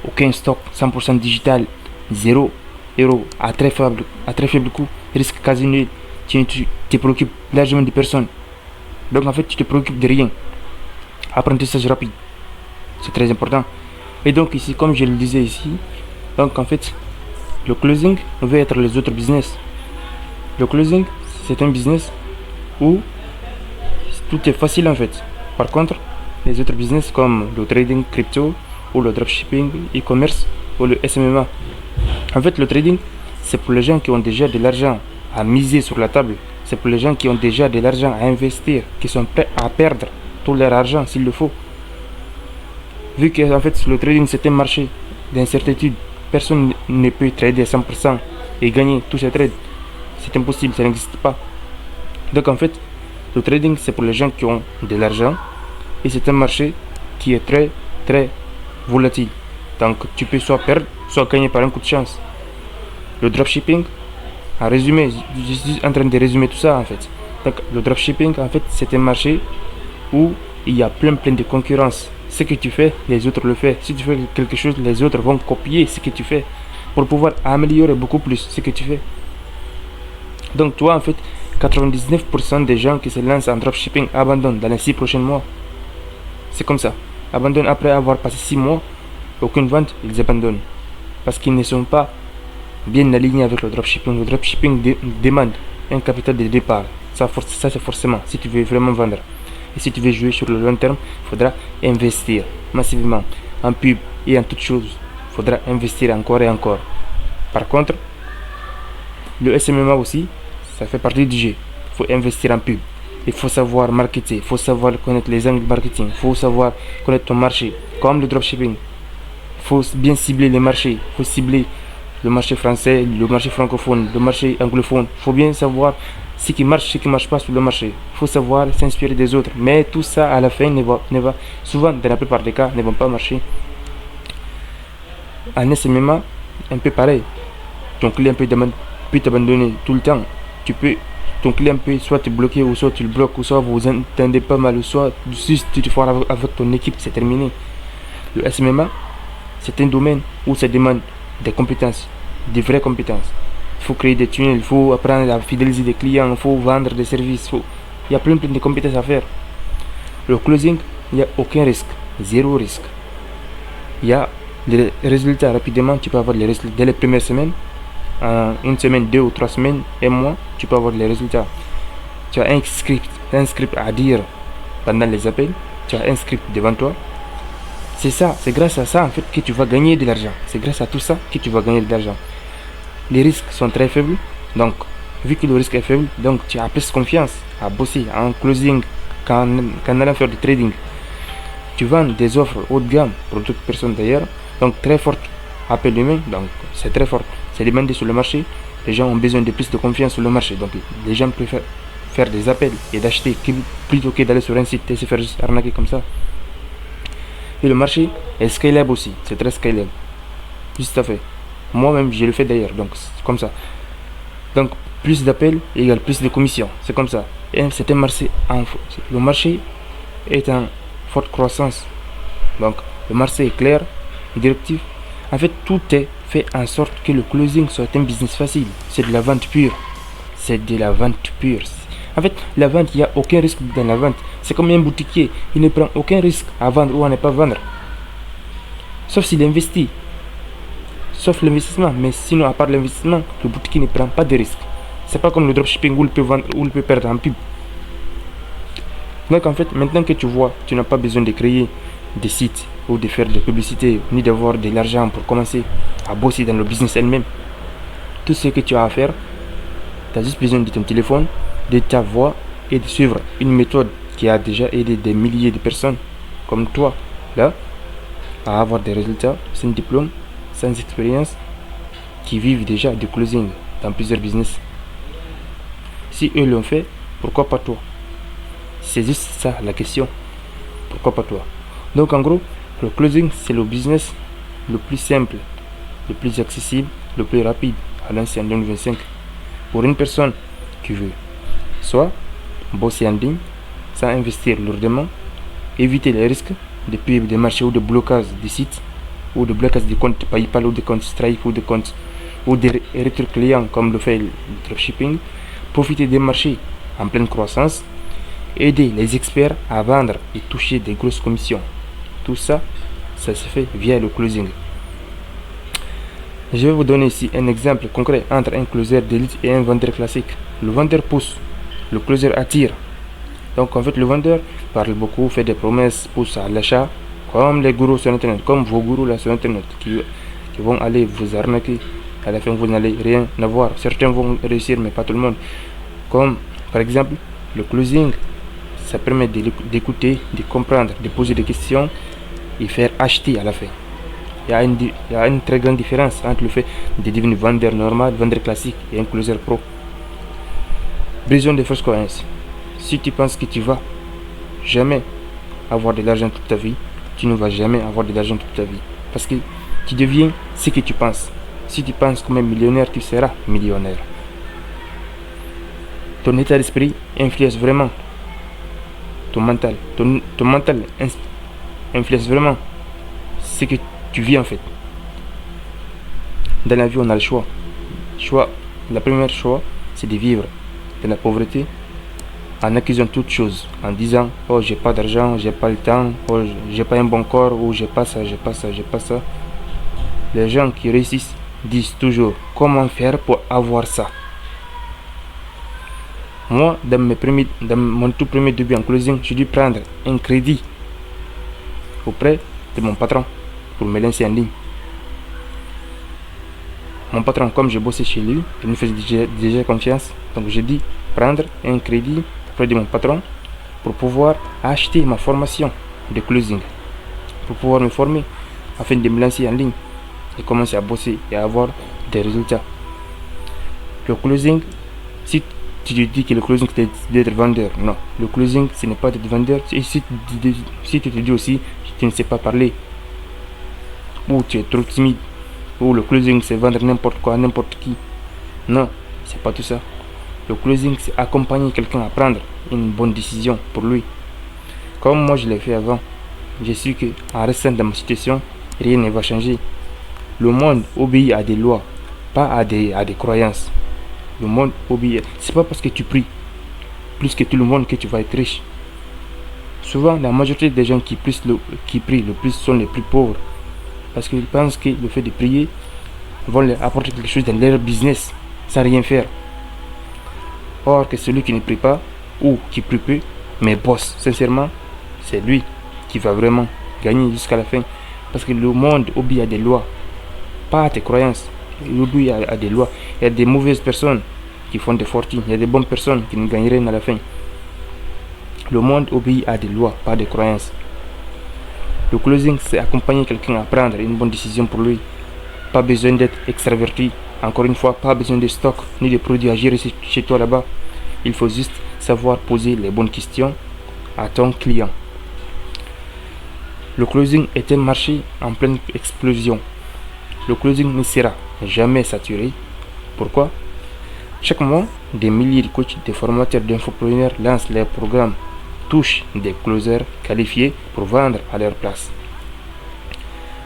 Aucun stock, 100% digital, 0 € à très faible coût, risque quasi nul. Tu te préoccupes largement de personnes. Donc en fait, tu te préoccupes de rien. Apprentissage rapide, c'est très important. Et donc ici, comme je le disais ici, donc en fait, le closing va être les autres business. Le closing, c'est un business où tout est facile en fait. Par contre, les autres business comme le trading crypto ou le dropshipping, e-commerce ou le SMMA. En fait, le trading, c'est pour les gens qui ont déjà de l'argent à miser sur la table. C'est pour les gens qui ont déjà de l'argent à investir, qui sont prêts à perdre tout leur argent s'il le faut. Vu que en fait, le trading, c'est un marché d'incertitude. Personne ne peut trader à 100% et gagner tous ses trades. C'est impossible, ça n'existe pas. Donc en fait, le trading, c'est pour les gens qui ont de l'argent et c'est un marché qui est très volatile. Donc tu peux soit perdre, soit gagner par un coup de chance. Le dropshipping, en résumé, je suis en train de résumer tout ça en fait. Donc le dropshipping, en fait, c'est un marché où il y a plein de concurrence. Ce que tu fais, les autres le font. Si tu fais quelque chose, les autres vont copier ce que tu fais pour pouvoir améliorer beaucoup plus ce que tu fais. Donc toi, en fait, 99% des gens qui se lancent en dropshipping abandonnent dans les 6 prochains mois. C'est comme ça. Abandonnent après avoir passé 6 mois, aucune vente, ils abandonnent. Parce qu'ils ne sont pas bien alignés avec le dropshipping. Le dropshipping demande un capital de départ. Ça c'est forcément, si tu veux vraiment vendre. Et si tu veux jouer sur le long terme, il faudra investir massivement en pub et en toutes choses. Il faudra investir encore et encore. Par contre, le SMMA aussi, ça fait partie du jeu. Il faut investir en pub. Il faut savoir marketer, il faut savoir connaître les angles marketing, il faut savoir connaître ton marché, comme le dropshipping. Il faut bien cibler les marchés, il faut cibler le marché français, le marché francophone, le marché anglophone. Il faut bien savoir ce qui marche pas sur le marché. Il faut savoir s'inspirer des autres. Mais tout ça, à la fin, ne va souvent, dans la plupart des cas, ne vont pas marcher. En SMMA, un peu pareil. Ton client peut t'abandonner tout le temps. Ton client peut soit te bloquer, ou soit tu le bloques, ou soit vous entendez pas mal, ou soit juste tu te foires avec ton équipe, c'est terminé. Le SMMA, c'est un domaine où ça demande des compétences, des vraies compétences. Il faut créer des tunnels, il faut apprendre à fidéliser des clients, il faut vendre des services. Il y a plein de compétences à faire. Le closing, il n'y a aucun risque, zéro risque. Il y a les résultats rapidement, tu peux avoir les résultats dès les premières semaines. En une semaine, 2 ou 3 semaines, un mois, tu peux avoir les résultats. Tu as un script à dire pendant les appels, tu as un script devant toi. C'est ça, c'est grâce à ça en fait que tu vas gagner de l'argent. C'est grâce à tout ça que tu vas gagner de l'argent. Les risques sont très faibles, donc vu que le risque est faible, donc tu as plus confiance à bosser en closing qu'en allant faire du trading. Tu vends des offres haut de gamme pour d'autres personnes d'ailleurs, donc très fortes. Appel humain, donc c'est très fort. C'est demandé sur le marché. Les gens ont besoin de plus de confiance sur le marché. Donc les gens préfèrent faire des appels et d'acheter plutôt que d'aller sur un site et se faire juste arnaquer comme ça. Et le marché est scalable aussi. C'est très scalable. Juste à fait. Moi-même, je le fais d'ailleurs. Donc c'est comme ça. Donc plus d'appels égale plus de commissions. C'est comme ça. Et c'est un marché le marché est en forte croissance. Donc le marché est clair, directif. En fait, tout est fait en sorte que le closing soit un business facile. C'est de la vente pure. C'est de la vente pure. En fait, la vente, il n'y a aucun risque dans la vente. C'est comme un boutiquier. Il ne prend aucun risque à vendre ou à ne pas vendre. Sauf s'il investit. Sauf l'investissement. Mais sinon, à part l'investissement, le boutiquier ne prend pas de risque. C'est pas comme le dropshipping où il peut vendre ou il peut perdre en pub. Donc en fait, maintenant que tu vois, tu n'as pas besoin de créer des sites ou de faire des publicités, ni d'avoir de l'argent pour commencer à bosser dans le business elle-même. Tout ce que tu as à faire, tu as juste besoin de ton téléphone, de ta voix et de suivre une méthode qui a déjà aidé des milliers de personnes comme toi, là, à avoir des résultats sans diplôme, sans expérience, qui vivent déjà du closing dans plusieurs business. Si eux l'ont fait, pourquoi pas toi? C'est juste ça la question. Pourquoi pas toi? Donc en gros, le closing, c'est le business le plus simple, le plus accessible, le plus rapide à lancer en 2025 pour une personne qui veut soit bosser en ligne sans investir lourdement, éviter les risques de pubs, des marchés ou de blocage des sites ou de blocage des comptes PayPal ou des comptes Stripe ou des comptes ou des retours clients comme le fait le dropshipping, profiter des marchés en pleine croissance, aider les experts à vendre et toucher des grosses commissions. Tout ça, ça se fait via le closing. Je vais vous donner ici un exemple concret entre un closer d'élite et un vendeur classique. Le vendeur pousse, le closer attire. Donc en fait le vendeur parle beaucoup, fait des promesses, pousse à l'achat, comme les gourous sur internet, comme vos gourous là sur internet qui vont aller vous arnaquer. À la fin vous n'allez rien avoir. Certains vont réussir mais pas tout le monde. Comme par exemple le closing, ça permet d'écouter, de comprendre, de poser des questions et faire acheter à la fin. Il y a une très grande différence entre le fait de devenir vendeur normal, vendeur classique et un closer pro. Brisons des fausses croyances. Si tu penses que tu vas jamais avoir de l'argent toute ta vie, tu ne vas jamais avoir de l'argent toute ta vie. Parce que tu deviens ce que tu penses. Si tu penses comme un millionnaire, tu seras millionnaire. Ton état d'esprit influence vraiment ton mental. Ton mental influence vraiment ce que tu vis en fait. Dans la vie, on a le choix. La première choix, c'est de vivre dans la pauvreté en accusant toutes choses, en disant oh j'ai pas d'argent, j'ai pas le temps, oh j'ai pas un bon corps, ou j'ai pas ça, j'ai pas ça, j'ai pas ça. Les gens qui réussissent disent toujours comment faire pour avoir ça. Moi, dans mon tout premier début en closing, j'ai dû prendre un crédit auprès de mon patron pour me lancer en ligne. mon patron, comme je bossais chez lui, il me faisait déjà confiance. Donc j'ai dit prendre un crédit auprès de mon patron pour pouvoir acheter ma formation de closing, pour pouvoir me former afin de me lancer en ligne et commencer à bosser et à avoir des résultats. Le closing, si tu te dis que le closing c'est d'être vendeur, non. Le closing ce n'est pas d'être vendeur. Et si tu te dis aussi que tu ne sais pas parler, ou tu es trop timide, ou le closing c'est vendre n'importe quoi à n'importe qui, non, c'est pas tout ça. Le closing c'est accompagner quelqu'un à prendre une bonne décision pour lui. Comme moi je l'ai fait avant, je suis que en restant dans ma situation, rien ne va changer. Le monde obéit à des lois, pas à des croyances. Le monde obéit. C'est pas parce que tu pries plus que tout le monde que tu vas être riche. Souvent, la majorité des gens qui prient le plus sont les plus pauvres. Parce qu'ils pensent que le fait de prier vont leur apporter quelque chose dans leur business sans rien faire. Or que celui qui ne prie pas ou qui prie peu mais bosse sincèrement, c'est lui qui va vraiment gagner jusqu'à la fin. Parce que le monde obéit à des lois, pas à tes croyances. Il obéit à des lois. Il y a des mauvaises personnes qui font des fortunes. Il y a des bonnes personnes qui ne gagnent rien à la fin. Le monde obéit à des lois, pas à des croyances. Le closing, c'est accompagner quelqu'un à prendre une bonne décision pour lui. Pas besoin d'être extraverti. Encore une fois, pas besoin de stock ni de produits à gérer chez toi là-bas. Il faut juste savoir poser les bonnes questions à ton client. Le closing est un marché en pleine explosion. Le closing ne sera jamais saturé. Pourquoi? Chaque mois, des milliers de coachs, des formateurs, d'infopreneurs lancent leurs programmes, touchent des closers qualifiés pour vendre à leur place.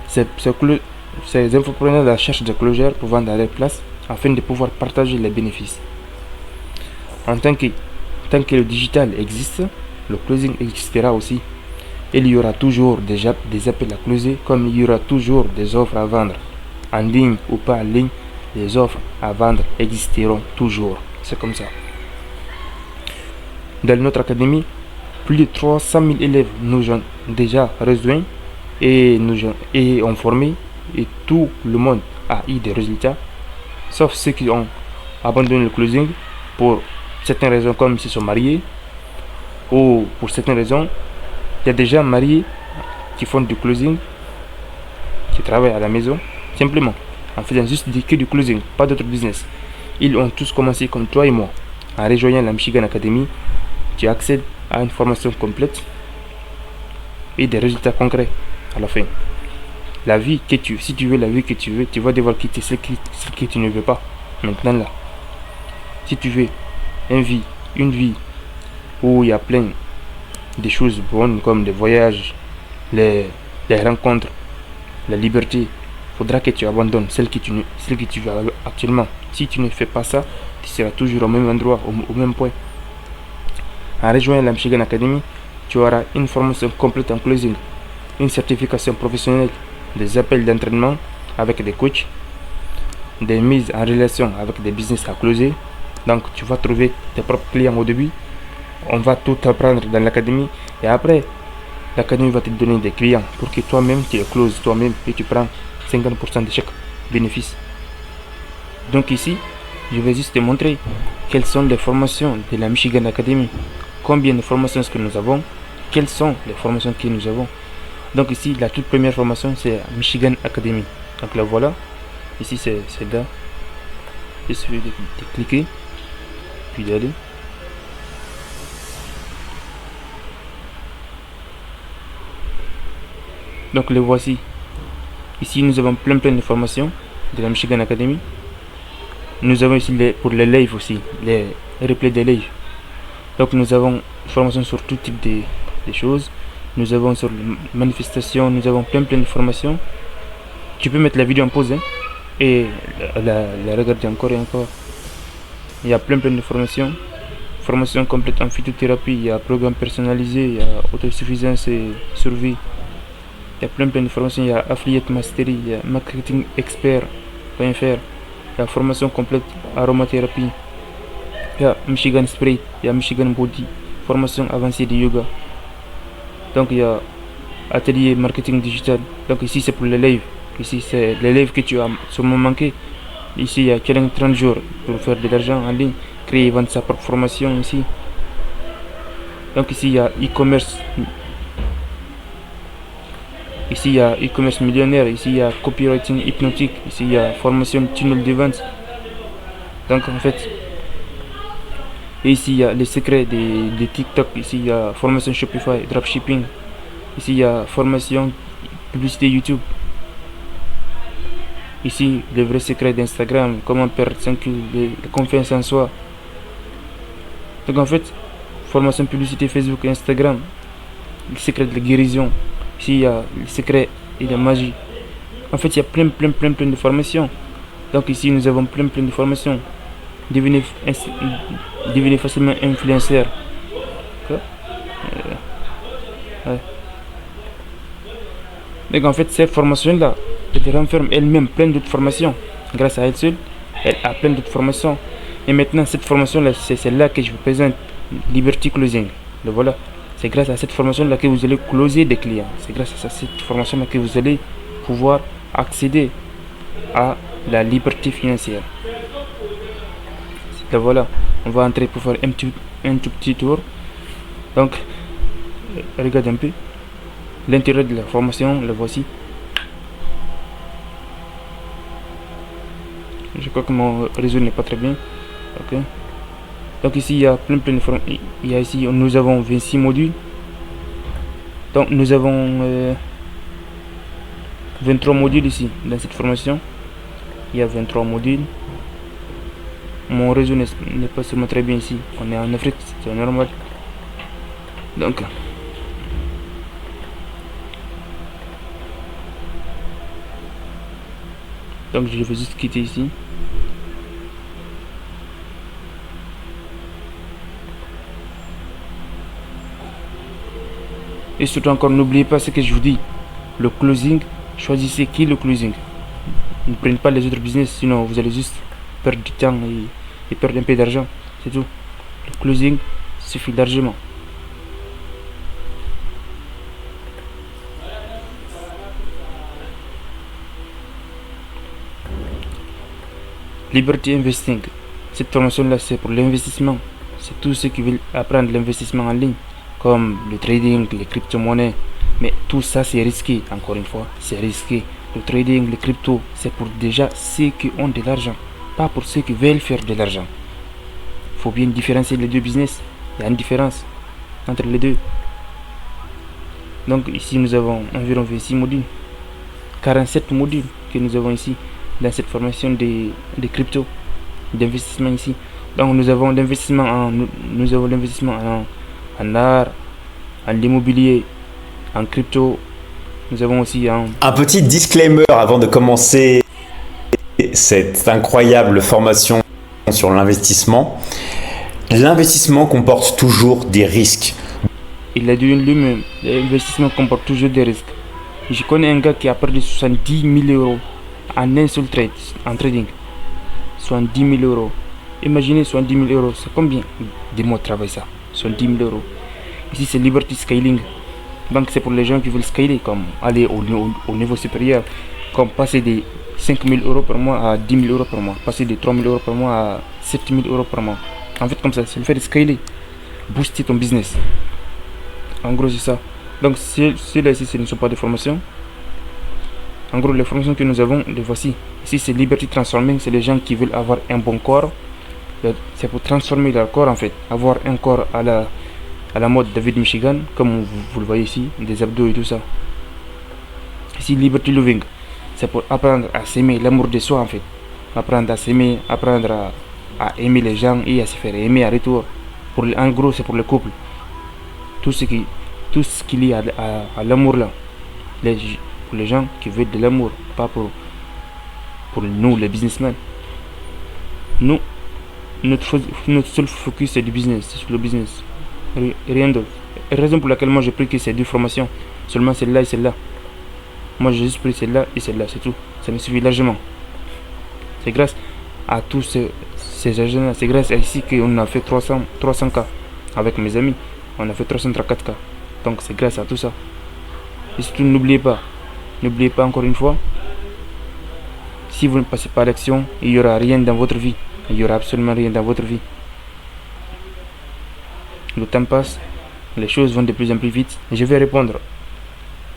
Ces infopreneurs la cherchent des closers pour vendre à leur place afin de pouvoir partager les bénéfices. Tant que le digital existe, le closing existera aussi. Il y aura toujours des appels à closer comme il y aura toujours des offres à vendre. En ligne ou pas en ligne, les offres à vendre existeront toujours. C'est comme ça. Dans notre académie, plus de 300 000 élèves nous ont déjà rejoints et ont formé, et tout le monde a eu des résultats, sauf ceux qui ont abandonné le closing pour certaines raisons, comme ils se sont mariés, ou pour certaines raisons. Il y a des gens mariés qui font du closing, qui travaillent à la maison, simplement en faisant juste que du closing, pas d'autre business. Ils ont tous commencé comme toi et moi. En rejoignant la Michigan Academy, tu accèdes à une formation complète et des résultats concrets à la fin. Si tu veux la vie que tu veux, tu vas devoir quitter ce que tu ne veux pas. Maintenant là, si tu veux une vie où il y a plein de choses bonnes comme des voyages, les rencontres, la liberté, il faudra que tu abandonnes celle que tu veux actuellement. Si tu ne fais pas ça, tu seras toujours au même endroit, au même point. En rejoignant la Michigan Academy, tu auras une formation complète en closing, une certification professionnelle, des appels d'entraînement avec des coachs, des mises en relation avec des business à closer. Donc tu vas trouver tes propres clients au début. On va tout apprendre dans l'académie et après l'académie va te donner des clients pour que toi-même tu les closes toi-même et tu prends 50% de chaque bénéfice. Donc ici, je vais juste te montrer quelles sont les formations de la Michigan Academy, combien de formations est-ce que nous avons, quelles sont les formations que nous avons. Donc ici, la toute première formation c'est Michigan Academy. Donc là voilà, ici c'est là. Il suffit de cliquer puis d'aller. Donc le voici. Ici nous avons plein de formations de la Michigan Academy. Nous avons ici pour les lives aussi, les replays des lives. Donc nous avons formation sur tout type de choses. Nous avons sur les manifestations, nous avons plein de formations. Tu peux mettre la vidéo en pause et la regarder encore et encore. Il y a plein de formations. Formation complète en phytothérapie, il y a programme personnalisé, il y a autosuffisance et survie. Il y a plein de formations, il y a Affiliate Mastery, il y a Marketing Expert.fr, il y a formation complète aromathérapie, il y a Michigan Spirit, il y a Michigan Body, formation avancée de yoga. Donc il y a atelier marketing digital. Donc ici c'est pour les lives. Ici c'est les lives que tu as sûrement manqué. Ici, il y a challenge 30 jours pour faire de l'argent en ligne, créer et vendre sa propre formation ici. Donc ici, il y a e-commerce. Ici, il y a e-commerce millionnaire. Ici, il y a copywriting hypnotique. Ici, il y a formation tunnel de vente. Donc en fait, et ici, il y a les secrets des TikTok. Ici, il y a formation Shopify, dropshipping. Ici, il y a formation publicité YouTube. Ici, le vrai secret d'Instagram, comment perdre 5 kilos, la confiance en soi. Donc en fait, formation publicité Facebook et Instagram, le secret de la guérison. Ici, il y a le secret et la magie. En fait, il y a plein de formations. Donc ici, nous avons plein de formations. Devenez facilement influenceur. Ouais. Donc en fait, cette formation-là, elle renferme elle-même plein d'autres formations. Grâce à elle seule, elle a plein d'autres formations. Et maintenant, cette formation-là, c'est celle-là que je vous présente, Liberty Closing. Donc voilà, c'est grâce à cette formation-là que vous allez closer des clients. C'est grâce à cette formation-là que vous allez pouvoir accéder à la liberté financière. Donc voilà, on va entrer pour faire un tout petit tour. Donc, regardez un peu. L'intérêt de la formation, le voici. Je crois que mon réseau n'est pas très bien. Ok. Donc ici il y a plein de formations. Il y a ici, nous avons 26 modules. Donc nous avons 23 modules ici dans cette formation. Il y a 23 modules. Mon réseau n'est pas seulement très bien ici. On est en Afrique, c'est normal. Donc je vais juste quitter ici. Et surtout encore, n'oubliez pas ce que je vous dis. Le closing, choisissez qui le closing. Ne prenez pas les autres business, sinon vous allez juste perdre du temps et perdre un peu d'argent. C'est tout. Le closing suffit largement. Liberty Investing. Cette formation-là, c'est pour l'investissement. C'est tous ceux qui veulent apprendre l'investissement en ligne, comme le trading, les crypto-monnaies. Mais tout ça, c'est risqué. Encore une fois, c'est risqué. Le trading, les cryptos, c'est pour déjà ceux qui ont de l'argent, pas pour ceux qui veulent faire de l'argent. Il faut bien différencier les deux business. Il y a une différence entre les deux. Donc ici, nous avons environ 26 modules. 47 modules que nous avons ici dans cette formation des cryptos, d'investissement ici. Donc nous avons l'investissement en art, en immobilier, en crypto. Nous avons aussi un petit disclaimer avant de commencer cette incroyable formation sur l'investissement. L'investissement comporte toujours des risques. Il a dit lui-même, l'investissement comporte toujours des risques. Je connais un gars qui a perdu 70 000 euros en un seul trade, en trading. 70 000 euros. Imaginez 70 000 euros, c'est combien de mois de travail ça? 70 000 euros. Ici c'est Liberty Scaling. Donc c'est pour les gens qui veulent scaler, comme aller au niveau supérieur, comme passer de 5 000 euros par mois à 10 000 euros par mois, passer de 3 000 euros par mois à 7 000 euros par mois. En fait comme ça, c'est le fait de scaler, booster ton business. En gros c'est ça. Donc ceux-là ici, ce ne sont pas des formations. En gros les formations que nous avons, les voici. Ici c'est Liberty Transforming, c'est les gens qui veulent avoir un bon corps. C'est pour transformer leur corps en fait, avoir un corps à la mode David Michigan, comme vous le voyez ici, des abdos et tout ça. Ici Liberty Loving, c'est pour apprendre à s'aimer, l'amour de soi en fait. Apprendre à s'aimer, apprendre à aimer les gens et à se faire aimer à retour. En gros c'est pour le couple. Tout ce qui lie à l'amour là. Pour les gens qui veulent de l'amour, pas pour nous les businessmen. Nous, notre seul focus c'est du business, c'est sur le business. Rien d'autre. Raison pour laquelle moi j'ai pris que ces deux formations, seulement celle-là et celle-là. Moi j'ai juste pris celle-là et celle-là, c'est tout. Ça me suffit largement. C'est grâce à tous ces agents-là, c'est grâce à ici qu'on a fait 300K avec mes amis. On a fait 334K. Donc c'est grâce à tout ça. Et surtout n'oubliez pas encore une fois, Si vous ne passez pas à l'action, il n'y aura rien dans votre vie. Il n'y aura absolument rien dans votre vie. Le temps passe, les choses vont de plus en plus vite. Je vais répondre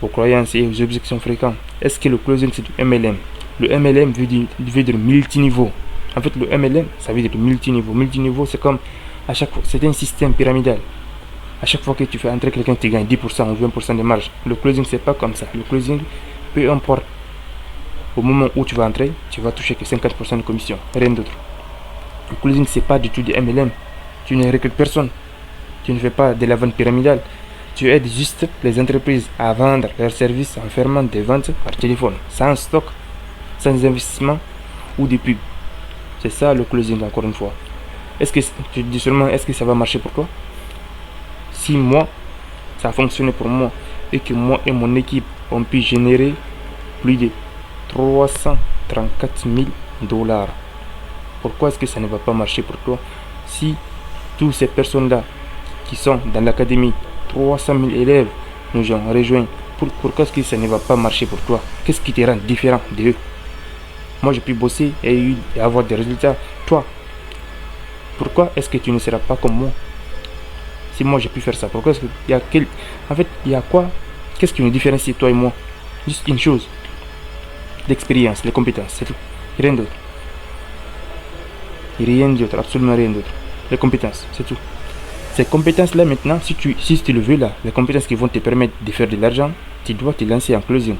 aux croyances et aux objections fréquentes. Est-ce que le closing c'est du MLM? Le MLM veut dire multiniveau. En fait, le MLM, ça veut dire multiniveau. Multiniveau, c'est comme à chaque fois, c'est un système pyramidal. À chaque fois que tu fais entrer quelqu'un, tu gagnes 10% ou 20% de marge. Le closing, c'est pas comme ça. Le closing, peu importe, au moment où tu vas entrer, tu vas toucher que 50% de commission, rien d'autre. Le closing, c'est pas du tout du MLM. Tu ne recrutes personne. Tu ne fais pas de la vente pyramidale. Tu aides juste les entreprises à vendre leurs services en fermant des ventes par téléphone, sans stock, sans investissement ou des pubs. C'est ça le closing, encore une fois. Est-ce que tu te dis seulement, est-ce que ça va marcher pour toi? Si moi, ça a fonctionné pour moi et que moi et mon équipe ont pu générer plus de 334 000 $, pourquoi est-ce que ça ne va pas marcher pour toi? Si toutes ces personnes-là qui sont dans l'académie, 300 000 élèves nous ont rejoints, pourquoi est-ce que ça ne va pas marcher pour toi? Qu'est-ce qui te rend différent d'eux? Moi, j'ai pu bosser et avoir des résultats. Toi, pourquoi est-ce que tu ne seras pas comme moi? Si moi j'ai pu faire ça, pourquoi est-ce que en fait, il y a quoi? Qu'est-ce qui nous différencie, toi et moi? Juste une chose, l'expérience, les compétences, c'est tout. Rien d'autre. Rien d'autre, absolument rien d'autre. Les compétences, c'est tout. Ces compétences-là, maintenant, si tu le veux là, les compétences qui vont te permettre de faire de l'argent, tu dois te lancer en closing.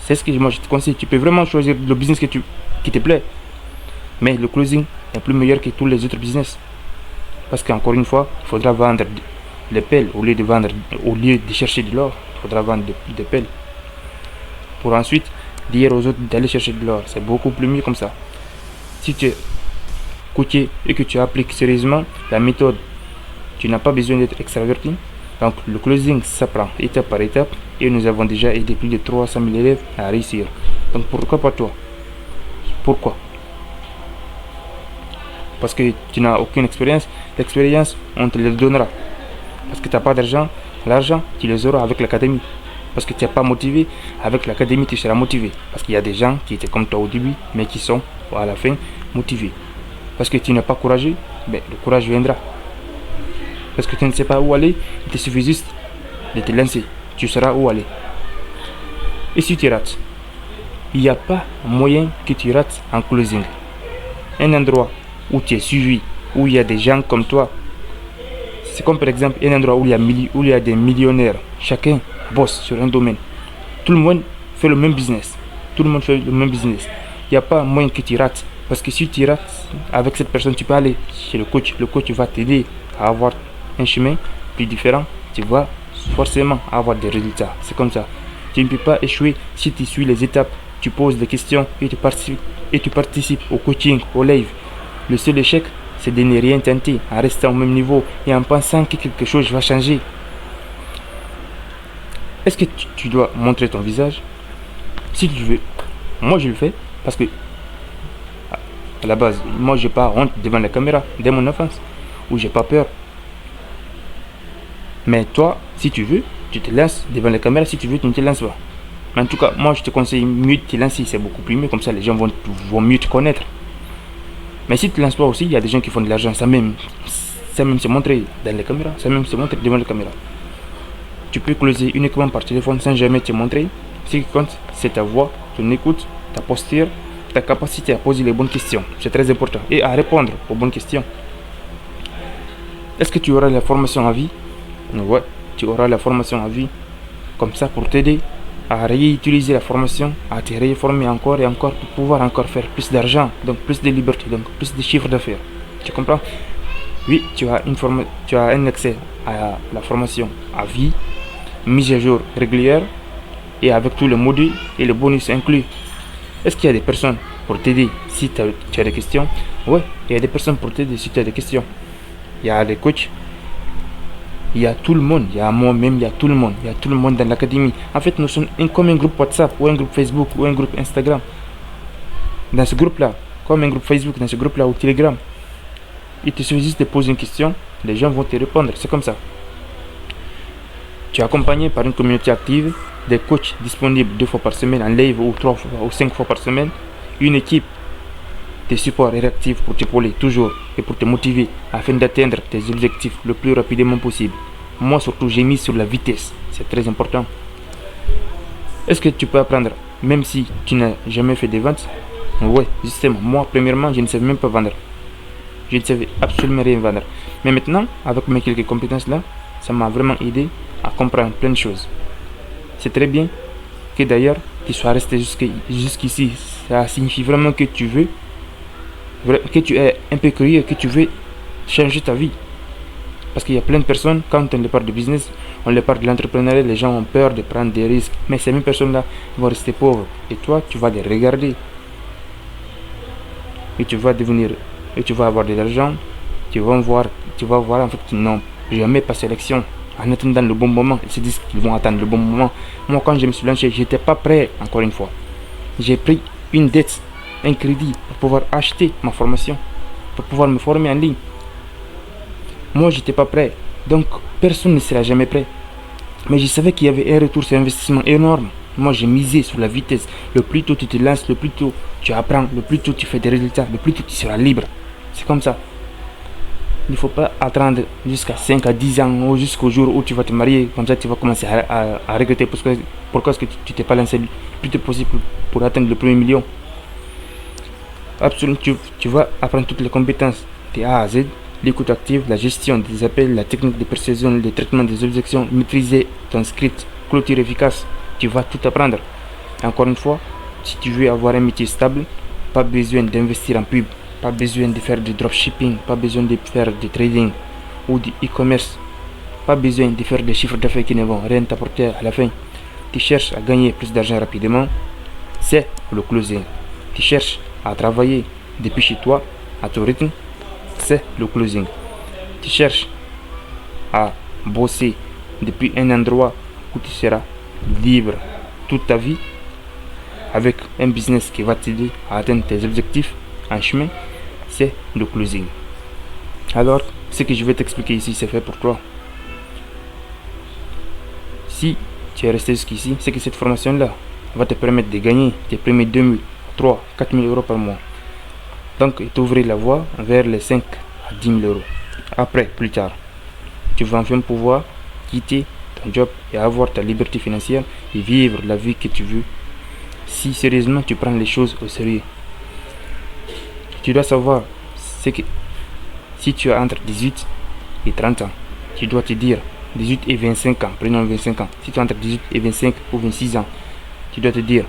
C'est ce que moi je te conseille. Tu peux vraiment choisir le business qui te plaît. Mais le closing est plus meilleur que tous les autres business. Parce qu'encore une fois, il faudra vendre les pelles au lieu de chercher de l'or. Il faudra vendre des pelles. Pour ensuite dire aux autres d'aller chercher de l'or. C'est beaucoup plus mieux comme ça. Si tu es coaché et que tu appliques sérieusement la méthode, tu n'as pas besoin d'être extraverti. Donc le closing s'apprend étape par étape et nous avons déjà aidé plus de 300 000 élèves à réussir. Donc pourquoi pas toi? Pourquoi? Parce que tu n'as aucune expérience. L'expérience, on te le donnera. Parce que tu n'as pas d'argent. L'argent, tu les auras avec l'académie. Parce que tu n'es pas motivé. Avec l'académie, tu seras motivé. Parce qu'il y a des gens qui étaient comme toi au début, mais qui sont à la fin motivés. Parce que tu n'es pas courageux, ben, le courage viendra. Parce que tu ne sais pas où aller, il te suffit juste de te lancer. Tu sauras où aller. Et si tu rates, il n'y a pas moyen que tu rates en closing. Un endroit où tu es suivi, où il y a des gens comme toi. C'est comme par exemple un endroit où il y a des millionnaires. Chacun bosse sur un domaine. Tout le monde fait le même business. Tout le monde fait le même business. Il n'y a pas moyen que tu rates. Parce que si tu rates avec cette personne, tu peux aller chez le coach. Le coach va t'aider à avoir un chemin plus différent. Tu vas forcément avoir des résultats. C'est comme ça. Tu ne peux pas échouer si tu suis les étapes. Tu poses des questions et tu participes au coaching, au live. Le seul échec, c'est de ne rien tenter en restant au même niveau et en pensant que quelque chose va changer. Est-ce que tu dois montrer ton visage? Si tu veux. Moi, je le fais parce que, à la base, moi, j'ai pas honte devant la caméra dès mon enfance, ou j'ai pas peur. Mais toi, si tu veux, tu te lances devant la caméra. Si tu veux, tu ne te lances pas. Mais en tout cas, moi, je te conseille mieux de te lancer. C'est beaucoup plus mieux. Comme ça, les gens vont mieux te connaître. Mais si tu ne lances pas aussi, il y a des gens qui font de l'argent sans même se montrer dans les caméras, sans même se montrer devant la caméra. Tu peux closer uniquement par téléphone sans jamais te montrer. Ce qui compte, c'est ta voix, ton écoute, ta posture, ta capacité à poser les bonnes questions. C'est très important. Et à répondre aux bonnes questions. Est-ce que tu auras la formation à vie? Ouais, tu auras la formation à vie. Comme ça, pour t'aider à réutiliser la formation, à te réformer encore et encore pour pouvoir encore faire plus d'argent, donc plus de liberté, donc plus de chiffre d'affaires. Tu comprends? Oui, tu as un accès à la formation à vie, mise à jour régulière et avec tous les modules et les bonus inclus. Est-ce qu'il y a des personnes pour t'aider si tu as des questions? Ouais, il y a des personnes pour t'aider si tu as des questions. Il y a des coachs. Il y a tout le monde, il y a moi-même, il y a tout le monde dans l'académie. En fait, nous sommes comme un groupe WhatsApp, ou un groupe Facebook, ou un groupe Instagram. Dans ce groupe-là, comme un groupe Facebook, dans ce groupe-là, ou Telegram, il te suffit juste de poser une question, les gens vont te répondre, c'est comme ça. Tu es accompagné par une communauté active, des coachs disponibles 2 fois par semaine en live ou 3 fois, ou 5 fois par semaine, une équipe de support et réactive pour t'épauler toujours et pour te motiver afin d'atteindre tes objectifs le plus rapidement possible. Moi surtout, j'ai mis sur la vitesse, c'est très important. Est-ce que tu peux apprendre même si tu n'as jamais fait des ventes? Oui, justement, moi premièrement, je ne savais même pas vendre. Je ne savais absolument rien vendre. Mais maintenant, avec mes quelques compétences là, ça m'a vraiment aidé à comprendre plein de choses. C'est très bien que d'ailleurs tu sois resté jusqu'ici. Ça signifie vraiment que tu veux, que tu es un peu curieux, que tu veux changer ta vie. Parce qu'il y a plein de personnes, quand on les parle de business, on les parle de l'entrepreneuriat, les gens ont peur de prendre des risques. Mais ces mêmes personnes-là vont rester pauvres. Et toi, tu vas les regarder. Et tu vas devenir, et tu vas avoir de l'argent. Tu vas voir en fait qu'ils n'ont jamais passé l'action. En attendant le bon moment, ils se disent qu'ils vont attendre le bon moment. Moi, quand je me suis lancé, j'étais pas prêt, encore une fois. J'ai pris une dette, un crédit pour pouvoir acheter ma formation, pour pouvoir me former en ligne. Moi, j'étais pas prêt. Donc, personne ne sera jamais prêt. Mais je savais qu'il y avait un retour sur investissement énorme. Moi, j'ai misé sur la vitesse. Le plus tôt tu te lances, le plus tôt tu apprends, le plus tôt tu fais des résultats, le plus tôt tu seras libre. C'est comme ça. Il ne faut pas attendre jusqu'à 5 à 10 ans ou jusqu'au jour où tu vas te marier. Comme ça, tu vas commencer à regretter pourquoi est-ce que tu t'es pas lancé le plus tôt possible pour atteindre le premier million. Absolument, tu vas apprendre toutes les compétences de A à Z. L'écoute active, la gestion des appels, la technique de précision, le traitement des objections, maîtriser ton script, clôture efficace. Tu vas tout apprendre. Encore une fois, si tu veux avoir un métier stable, pas besoin d'investir en pub. Pas besoin de faire du dropshipping, pas besoin de faire du trading ou du e-commerce. Pas besoin de faire des chiffres d'affaires qui ne vont rien t'apporter à la fin. Tu cherches à gagner plus d'argent rapidement, c'est le closing. Tu cherches à travailler depuis chez toi, à ton rythme, c'est le closing. Tu cherches à bosser depuis un endroit où tu seras libre toute ta vie avec un business qui va t'aider à atteindre tes objectifs en chemin, c'est le closing. Alors, ce que je vais t'expliquer ici, c'est fait pour toi. Si tu es resté jusqu'ici, c'est que cette formation-là va te permettre de gagner tes premiers 2000, 3, 4000 euros par mois. Donc, t'ouvrir la voie vers les 5 à 10 000 euros. Après, plus tard, tu vas enfin pouvoir quitter ton job et avoir ta liberté financière et vivre la vie que tu veux. Si sérieusement tu prends les choses au sérieux. Tu dois savoir, c'est que si tu as entre 18 et 30 ans, tu dois te dire 18 et 25 ans, prenons 25 ans. Si tu as entre 18 et 25 ou 26 ans, tu dois te dire,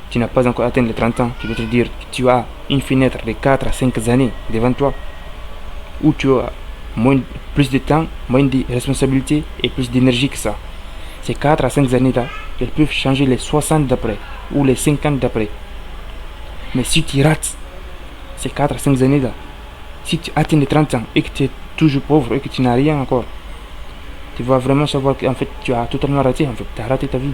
tu n'as pas encore atteint les 30 ans, tu dois te dire que tu as une fenêtre de 4 à 5 années devant toi, où tu as plus de temps, moins de responsabilités et plus d'énergie que ça. Ces 4 à 5 années-là, elles peuvent changer les 60 d'après ou les 50 d'après. Mais si tu rates ces 4 à 5 années-là, si tu atteins les 30 ans et que tu es toujours pauvre et que tu n'as rien encore, tu vas vraiment savoir qu'en fait tu as totalement raté, en fait, tu as raté ta vie.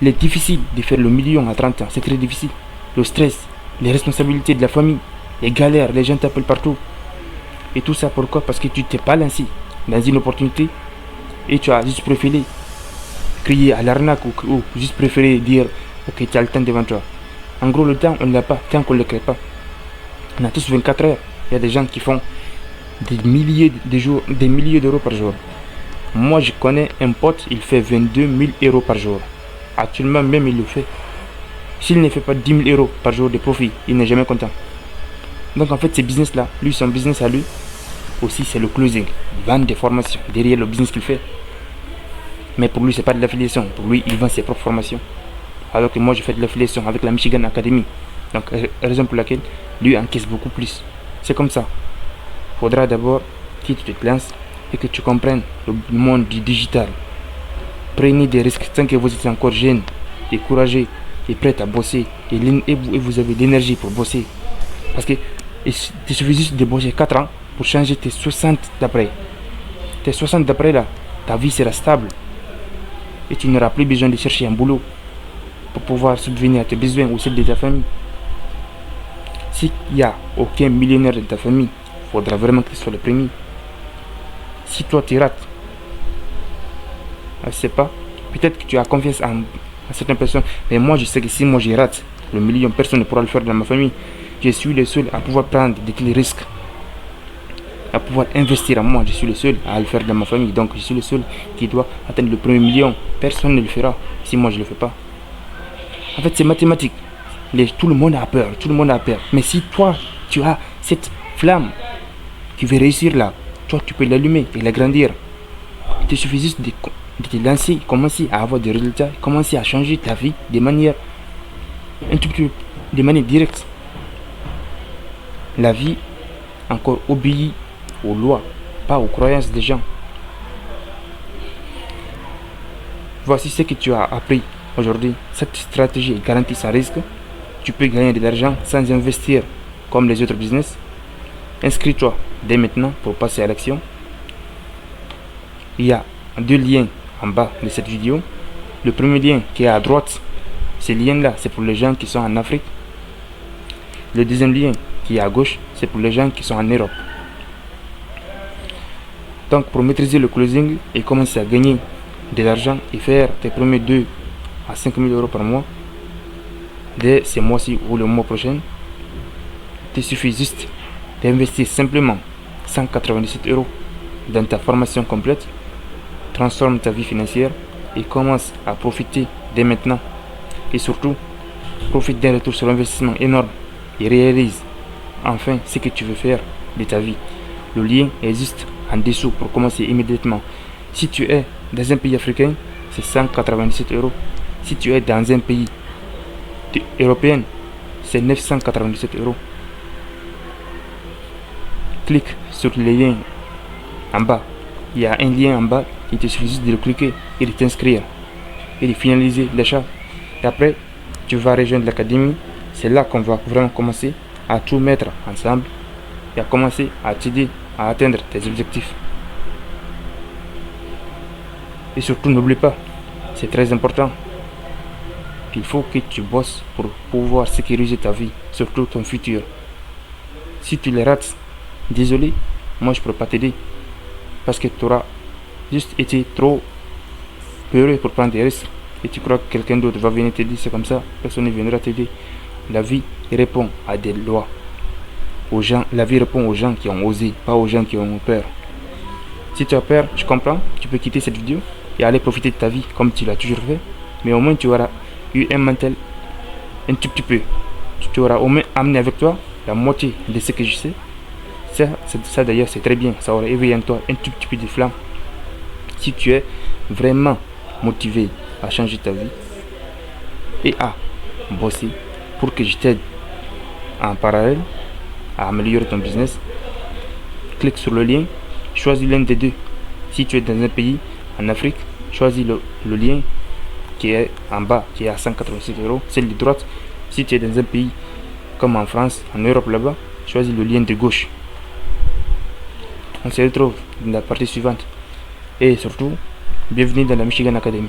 Il est difficile de faire le million à 30 ans, c'est très difficile. Le stress, les responsabilités de la famille, les galères, les gens t'appellent partout. Et tout ça pourquoi? Parce que tu t'es pas lancé dans une opportunité et tu as juste préféré crier à l'arnaque ou juste préféré dire ok, tu as le temps devant toi. En gros, le temps, on ne l'a pas, tant qu'on ne le crée pas. On a tous 24 heures. Il y a des gens qui font des milliers d'euros par jour. Moi, je connais un pote, il fait 22 000 euros par jour. Actuellement, même, il le fait. S'il ne fait pas 10 000 euros par jour de profit, il n'est jamais content. Donc, en fait, ce business-là, lui, son business à lui, aussi, c'est le closing. Il vend des formations derrière le business qu'il fait. Mais pour lui, c'est pas de l'affiliation. Pour lui, il vend ses propres formations. Alors que moi, je fais de l'affiliation avec la Michigan Academy. Donc, raison pour laquelle lui encaisse beaucoup plus. C'est comme ça. Il faudra d'abord que tu te lances et que tu comprennes le monde du digital. Prenez des risques tant que vous êtes encore jeune, et courageux, et prêt à bosser. Et vous avez l'énergie pour bosser. Parce que il suffit juste de bosser 4 ans pour changer tes 60 d'après. Tes 60 d'après là, ta vie sera stable. Et tu n'auras plus besoin de chercher un boulot pour pouvoir subvenir à tes besoins ou ceux de ta famille. S'il n'y a aucun millionnaire de ta famille, il faudra vraiment que tu sois le premier. Si toi tu rates, Je sais pas. Peut-être que tu as confiance en certaines personnes. Mais moi, je sais que si moi je rate le million, personne ne pourra le faire dans ma famille. Je suis le seul à pouvoir prendre des tels risques, à pouvoir investir en moi. Je suis le seul à le faire dans ma famille. Donc, je suis le seul qui doit atteindre le premier million. Personne ne le fera si moi je ne le fais pas. En fait, c'est mathématique. Tout le monde a peur. Tout le monde a peur. Mais si toi, tu as cette flamme qui veut réussir là, toi, tu peux l'allumer et l'agrandir. Il te suffit juste de te lancer, commencer à avoir des résultats, commencer à changer ta vie de manière un tout petit peu, de manière directe. La vie encore obéit aux lois, pas aux croyances des gens. Voici ce que tu as appris aujourd'hui. Cette stratégie est garantie sans risque. Tu peux gagner de l'argent sans investir comme les autres business. Inscris-toi dès maintenant pour passer à l'action. Il y a 2 liens en bas de cette vidéo. Le premier lien qui est à droite, ce lien-là, c'est pour les gens qui sont en Afrique. Le deuxième lien qui est à gauche, c'est pour les gens qui sont en Europe. Donc, pour maîtriser le closing et commencer à gagner de l'argent et faire tes premiers 2 à 5 000 euros par mois, dès ce mois-ci ou le mois prochain, il te suffit juste d'investir simplement 197 euros dans ta formation complète. Transforme ta vie financière et commence à profiter dès maintenant. Et surtout, profite d'un retour sur l'investissement énorme et réalise enfin ce que tu veux faire de ta vie. Le lien existe en dessous pour commencer immédiatement. Si tu es dans un pays africain, c'est 197 euros. Si tu es dans un pays européen, c'est 997 euros. Clique sur le lien en bas. Il y a un lien en bas. Il te suffit juste de le cliquer et de t'inscrire et de finaliser l'achat. Et après, tu vas rejoindre l'académie. C'est là qu'on va vraiment commencer à tout mettre ensemble et à commencer à t'aider à atteindre tes objectifs. Et surtout, n'oublie pas, c'est très important, qu'il faut que tu bosses pour pouvoir sécuriser ta vie, surtout ton futur. Si tu les rates, désolé, moi je ne pourrais pas t'aider parce que tu auras juste été trop peureux pour prendre des risques et tu crois que quelqu'un d'autre va venir t'aider. C'est comme ça, personne ne viendra t'aider. La vie répond à des lois. Aux gens, la vie répond aux gens qui ont osé, pas aux gens qui ont peur. Si tu as peur, je comprends, tu peux quitter cette vidéo et aller profiter de ta vie comme tu l'as toujours fait. Mais au moins tu auras eu un mental un tout petit peu. Tu auras au moins amené avec toi la moitié de ce que je sais. Ça d'ailleurs c'est très bien, ça aura éveillé en toi un tout petit peu de flamme. Si tu es vraiment motivé à changer ta vie et à bosser pour que je t'aide en parallèle à améliorer ton business, clique sur le lien, choisis l'un des deux. Si tu es dans un pays en Afrique, choisis le lien qui est en bas, qui est à 187 euros, celle de droite. Si tu es dans un pays comme en France, en Europe là-bas, choisis le lien de gauche. On se retrouve dans la partie suivante. Et surtout, bienvenue dans la Michigan Academy.